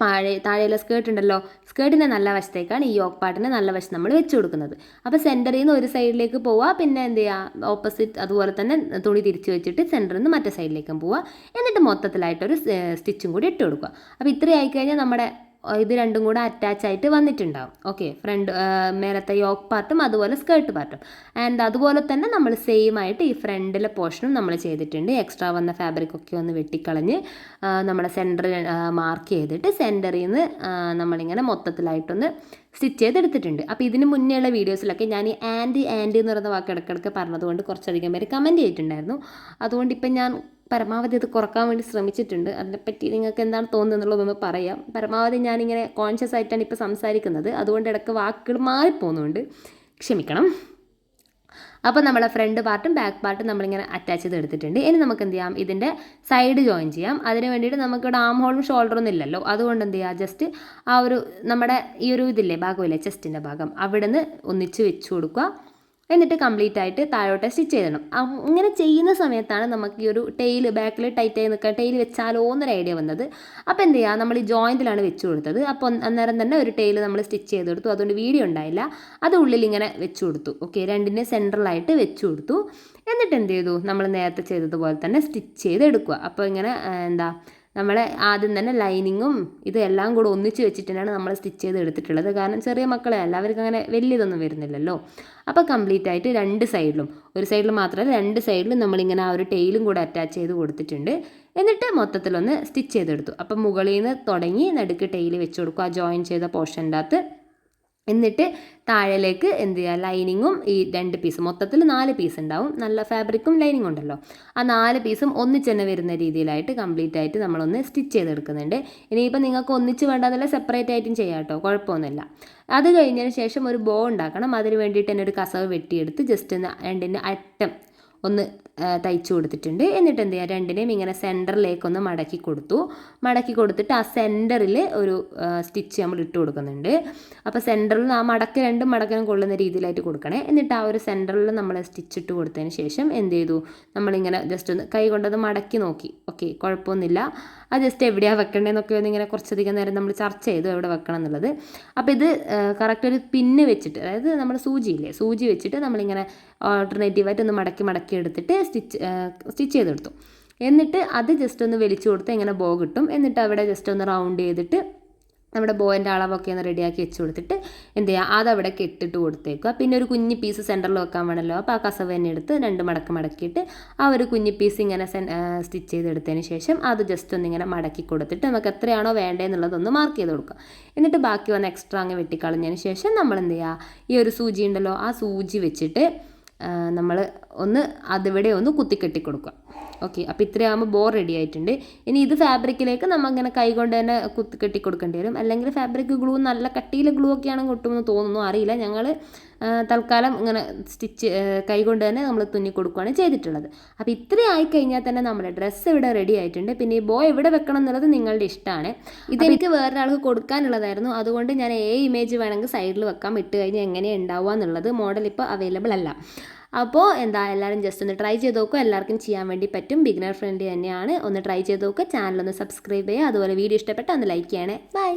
താഴെയുള്ള സ്കേർട്ട് ഉണ്ടല്ലോ, സ്കേർട്ടിൻ്റെ നല്ല വശത്തേക്കാണ് ഈ യോക്ക് പാർട്ടിൻ്റെ നല്ല വശം നമ്മൾ വെച്ച് കൊടുക്കുന്നത്. അപ്പോൾ സെൻറ്ററിൽ നിന്ന് ഒരു സൈഡിലേക്ക് പോവുക, പിന്നെ എന്ത് ചെയ്യുക, ഓപ്പോസിറ്റ് അതുപോലെ തന്നെ തുണി തിരിച്ച് വെച്ചിട്ട് സെൻറ്ററിൽ നിന്ന് മറ്റേ സൈഡിലേക്കും പോവുക. എന്നിട്ട് മൊത്തത്തിലായിട്ടൊരു സ്റ്റിച്ചും കൂടി ഇട്ട് കൊടുക്കുക. അപ്പോൾ ഇത്രയായി കഴിഞ്ഞാൽ നമ്മുടെ ഇത് രണ്ടും കൂടെ അറ്റാച്ച് ആയിട്ട് വന്നിട്ടുണ്ടാവും. ഓക്കെ, ഫ്രണ്ട് മേലത്തെ യോക്ക് പാർട്ടും അതുപോലെ സ്കേർട്ട് പാർട്ടും. ആൻഡ് അതുപോലെ തന്നെ നമ്മൾ സെയിം ആയിട്ട് ഈ ഫ്രണ്ടിലെ പോർഷനും നമ്മൾ ചെയ്തിട്ടുണ്ട്. എക്സ്ട്രാ വന്ന ഫാബ്രിക്കൊക്കെ ഒന്ന് വെട്ടിക്കളഞ്ഞ് നമ്മുടെ സെൻറ്ററിൽ മാർക്ക് ചെയ്തിട്ട് സെൻറ്ററിൽ നിന്ന് നമ്മളിങ്ങനെ മൊത്തത്തിലായിട്ടൊന്ന് സ്റ്റിച്ച് ചെയ്തെടുത്തിട്ടുണ്ട്. അപ്പോൾ ഇതിന് മുന്നേയുള്ള വീഡിയോസിലൊക്കെ ഞാൻ ഈ ആൻഡ് എന്ന് പറയുന്ന വാക്ക് ഇടയ്ക്കിടയ്ക്ക് പറഞ്ഞതുകൊണ്ട് കുറച്ചധികം പേര് കമൻറ്റ് ചെയ്തിട്ടുണ്ടായിരുന്നു. അതുകൊണ്ട് ഇപ്പം ഞാൻ പരമാവധി അത് കുറക്കാൻ വേണ്ടി ശ്രമിച്ചിട്ടുണ്ട്. അതിനെപ്പറ്റി നിങ്ങൾക്ക് എന്താണ് തോന്നുന്നത് എന്നുള്ളതൊന്ന് പറയാം. പരമാവധി ഞാനിങ്ങനെ കോൺഷ്യസ് ആയിട്ടാണ് ഇപ്പോൾ സംസാരിക്കുന്നത്, അതുകൊണ്ട് ഇടയ്ക്ക് വാക്കുകൾ മാറിപ്പോകുന്നുണ്ട്, ക്ഷമിക്കണം. അപ്പോൾ നമ്മളെ ഫ്രണ്ട് പാർട്ടും ബാക്ക് പാർട്ടും നമ്മളിങ്ങനെ അറ്റാച്ച് ചെയ്ത് എടുത്തിട്ടുണ്ട്. ഇനി നമുക്ക് എന്ത് ചെയ്യാം, ഇതിൻ്റെ സൈഡ് ജോയിൻ ചെയ്യാം. അതിന് വേണ്ടിയിട്ട് നമുക്കിവിടെ ആം ഹോളും ഷോൾഡറൊന്നും ഇല്ലല്ലോ, അതുകൊണ്ട് എന്ത് ചെയ്യുക, ജസ്റ്റ് ആ ഒരു നമ്മുടെ ഈ ഒരു ഇതില്ലേ ഭാഗമില്ലേ, ചെസ്റ്റിൻ്റെ ഭാഗം, അവിടെ നിന്ന് ഒന്നിച്ച് വെച്ച് കൊടുക്കുക. എന്നിട്ട് കംപ്ലീറ്റ് ആയിട്ട് താഴോട്ട് സ്റ്റിച്ച് ചെയ്തിടണം. ഇങ്ങനെ ചെയ്യുന്ന സമയത്താണ് നമുക്ക് ഈ ഒരു ടെയിൽ ബാക്കിൽ ടൈറ്റ് ആയി നിൽക്കുക, ടെയിൽ വെച്ചാലോ എന്നൊരു ഐഡിയ വന്നത്. അപ്പോൾ എന്ത് ചെയ്യുക, നമ്മൾ ഈ ജോയിൻറ്റിലാണ് വെച്ച് കൊടുത്തത്. അപ്പോൾ അന്നേരം തന്നെ ഒരു ടെയിൽ നമ്മൾ സ്റ്റിച്ച് ചെയ്തെടുത്തു, അതുകൊണ്ട് വീഡിയോ ഉണ്ടായില്ല. അത് ഉള്ളിൽ ഇങ്ങനെ വെച്ച് കൊടുത്തു. ഓക്കെ, രണ്ടിനെ സെൻട്രലായിട്ട് വെച്ച് കൊടുത്തു. എന്നിട്ട് എന്ത് ചെയ്തു, നമ്മൾ നേരത്തെ ചെയ്തതുപോലെ തന്നെ സ്റ്റിച്ച് ചെയ്തെടുക്കുക. അപ്പോൾ ഇങ്ങനെ നമ്മൾ ആദ്യം തന്നെ ലൈനിങ്ങും ഇതെല്ലാം കൂടെ ഒന്നിച്ച് വെച്ചിട്ടാണ് നമ്മൾ സ്റ്റിച്ച് ചെയ്ത് എടുത്തിട്ടുള്ളത്. കാരണം ചെറിയ മക്കളെ എല്ലാവർക്കും അങ്ങനെ വലിയതൊന്നും വരുന്നില്ലല്ലോ. അപ്പോൾ കംപ്ലീറ്റ് ആയിട്ട് രണ്ട് സൈഡിലും, ഒരു സൈഡിൽ മാത്രമല്ല രണ്ട് സൈഡിലും നമ്മളിങ്ങനെ ആ ഒരു ടെയിലും കൂടെ അറ്റാച്ച് ചെയ്ത് കൊടുത്തിട്ടുണ്ട്. എന്നിട്ട് മൊത്തത്തിലൊന്ന് സ്റ്റിച്ച് ചെയ്തെടുത്തു. അപ്പം മുകളിൽ നിന്ന് തുടങ്ങി നടുക്ക് ടെയിൽ വെച്ച് കൊടുക്കുക, ആ ജോയിൻ ചെയ്ത പോർഷൻ്റെ അകത്ത് എന്നിട്ട് താഴേലേക്ക് എന്ത് ചെയ്യുക, ലൈനിങ്ങും ഈ 2 പീസ് മൊത്തത്തിൽ 4 പീസ് ഉണ്ടാവും, നല്ല ഫാബ്രിക്കും ലൈനിങ്ങും ഉണ്ടല്ലോ, ആ 4 പീസും ഒന്നിച്ച് തന്നെ വരുന്ന രീതിയിലായിട്ട് കംപ്ലീറ്റ് ആയിട്ട് നമ്മളൊന്ന് സ്റ്റിച്ച് ചെയ്തെടുക്കുന്നുണ്ട്. ഇനിയിപ്പോൾ നിങ്ങൾക്ക് ഒന്നിച്ച് വേണ്ടാന്നല്ല സെപ്പറേറ്റ് ആയിട്ടും ചെയ്യാം കേട്ടോ, കുഴപ്പമൊന്നുമില്ല. അത് കഴിഞ്ഞതിന് ശേഷം ഒരു ബോ ഉണ്ടാക്കണം. അതിന് വേണ്ടിയിട്ട് തന്നെ ഒരു കസവ് വെട്ടിയെടുത്ത് ജസ്റ്റ് ഒന്ന് രണ്ടിൻ്റെ അറ്റം ഒന്ന് തയ്ച്ചു കൊടുത്തിട്ടുണ്ട്. എന്നിട്ട് എന്ത് ചെയ്യുക, രണ്ടിനെയും ഇങ്ങനെ സെൻറ്ററിലേക്കൊന്ന് മടക്കി കൊടുത്തിട്ട് ആ സെൻറ്ററിൽ ഒരു സ്റ്റിച്ച് നമ്മൾ ഇട്ട് കൊടുക്കുന്നുണ്ട്. അപ്പോൾ സെൻറ്ററിൽ ആ രണ്ടും മടക്കിനും കൊള്ളുന്ന രീതിയിലായിട്ട് കൊടുക്കണേ. എന്നിട്ട് ആ ഒരു സെൻറ്ററിൽ നമ്മൾ സ്റ്റിച്ച് ഇട്ട് കൊടുത്തതിന് ശേഷം എന്ത് ചെയ്തു, നമ്മളിങ്ങനെ ജസ്റ്റ് ഒന്ന് കൈ കൊണ്ടത് മടക്കി നോക്കി. ഓക്കെ, കുഴപ്പമൊന്നുമില്ല. അത് ജസ്റ്റ് എവിടെയാണ് വെക്കേണ്ടതെന്നൊക്കെ ഒന്നിങ്ങനെ കുറച്ചധികം നേരം നമ്മൾ ചർച്ച ചെയ്തു എവിടെ വെക്കണം എന്നുള്ളത്. അപ്പോൾ ഇത് കറക്റ്റ് ഒരു പിന്ന് വെച്ചിട്ട്, അതായത് നമ്മുടെ സൂചി വെച്ചിട്ട് നമ്മളിങ്ങനെ ഓൾട്ടർനേറ്റീവായിട്ട് ഒന്ന് മടക്കി എടുത്തിട്ട് സ്റ്റിച്ച് ചെയ്തെടുത്തു. എന്നിട്ട് അത് ജസ്റ്റ് ഒന്ന് വലിച്ചു കൊടുത്ത് ഇങ്ങനെ ബോ കിട്ടും. എന്നിട്ട് അവിടെ ജസ്റ്റ് ഒന്ന് റൗണ്ട് ചെയ്തിട്ട് നമ്മുടെ ബോയിൻ്റെ അളവൊക്കെ ഒന്ന് റെഡിയാക്കി വെച്ച് കൊടുത്തിട്ട് എന്ത് ചെയ്യുക, അതവിടെ കെട്ടിട്ട് കൊടുത്തേക്കുക. പിന്നെ ഒരു കുഞ്ഞ് പീസ് സെൻറ്ററിൽ വെക്കാൻ വേണമല്ലോ, അപ്പോൾ ആ കസവ് തന്നെ എടുത്ത് 2 മടക്കിയിട്ട് ആ ഒരു കുഞ്ഞ് പീസ് ഇങ്ങനെ സ്റ്റിച്ച് ചെയ്തെടുത്തതിന് ശേഷം അത് ജസ്റ്റ് ഒന്നിങ്ങനെ മടക്കി കൊടുത്തിട്ട് നമുക്ക് എത്രയാണോ വേണ്ടതെന്നുള്ളതൊന്ന് മാർക്ക് ചെയ്ത് കൊടുക്കുക. എന്നിട്ട് ബാക്കി വന്ന് എക്സ്ട്രാ അങ്ങ് വെട്ടിക്കളഞ്ഞതിന് ശേഷം നമ്മൾ എന്ത് ചെയ്യുക, ഈ ഒരു സൂചി ഉണ്ടല്ലോ, ആ സൂചി വെച്ചിട്ട് നമ്മൾ ഒന്ന് അതിവിടെ ഒന്ന് കുത്തിക്കെട്ടി കൊടുക്കുക. ഓക്കെ, അപ്പോൾ ഇത്രയാകുമ്പോൾ ബോ റെഡി ആയിട്ടുണ്ട്. ഇനി ഇത് ഫാബ്രിക്കിലേക്ക് നമ്മൾ ഇങ്ങനെ കൈ കൊണ്ട് തന്നെ കുത്തിക്കെട്ടി കൊടുക്കേണ്ടി വരും. അല്ലെങ്കിൽ ഫാബ്രിക് ഗ്ലൂ നല്ല കട്ടിയിലെ ഗ്ലൂ ഒക്കെയാണ് കിട്ടുമെന്ന് തോന്നുന്നു, അറിയില്ല. ഞങ്ങൾ തൽക്കാലം ഇങ്ങനെ കൈ കൊണ്ട് തന്നെ നമ്മൾ തുന്നി കൊടുക്കുകയാണ് ചെയ്തിട്ടുള്ളത്. അപ്പോൾ ഇത്രയും ആയിക്കഴിഞ്ഞാൽ തന്നെ നമ്മുടെ ഡ്രസ്സ് ഇവിടെ റെഡി ആയിട്ടുണ്ട്. പിന്നെ ഈ ബോ എവിടെ വെക്കണം എന്നുള്ളത് നിങ്ങളുടെ ഇഷ്ടമാണ്. ഇതെനിക്ക് വേറൊരാൾക്ക് കൊടുക്കാനുള്ളതായിരുന്നു, അതുകൊണ്ട് ഞാൻ ഇമേജ് വേണമെങ്കിൽ സൈഡിൽ വെക്കാം. ഇട്ട് കഴിഞ്ഞാൽ എങ്ങനെയാണ് ഉണ്ടാവുക എന്നുള്ളത്. മോഡൽ ഇപ്പോൾ അവൈലബിൾ അല്ല. അപ്പോൾ എല്ലാവരും ജസ്റ്റ് ഒന്ന് ട്രൈ ചെയ്ത് നോക്കുക. എല്ലാവർക്കും ചെയ്യാൻ വേണ്ടി പറ്റും, ബിഗിനർ ഫ്രണ്ട്ലി തന്നെയാണ്. ഒന്ന് ട്രൈ ചെയ്ത് നോക്കുക. ചാനലൊന്ന് സബ്സ്ക്രൈബ് ചെയ്യുക. അതുപോലെ വീഡിയോ ഇഷ്ടപ്പെട്ടാൽ ഒന്ന് ലൈക്ക് ചെയ്യണേ. ബൈ.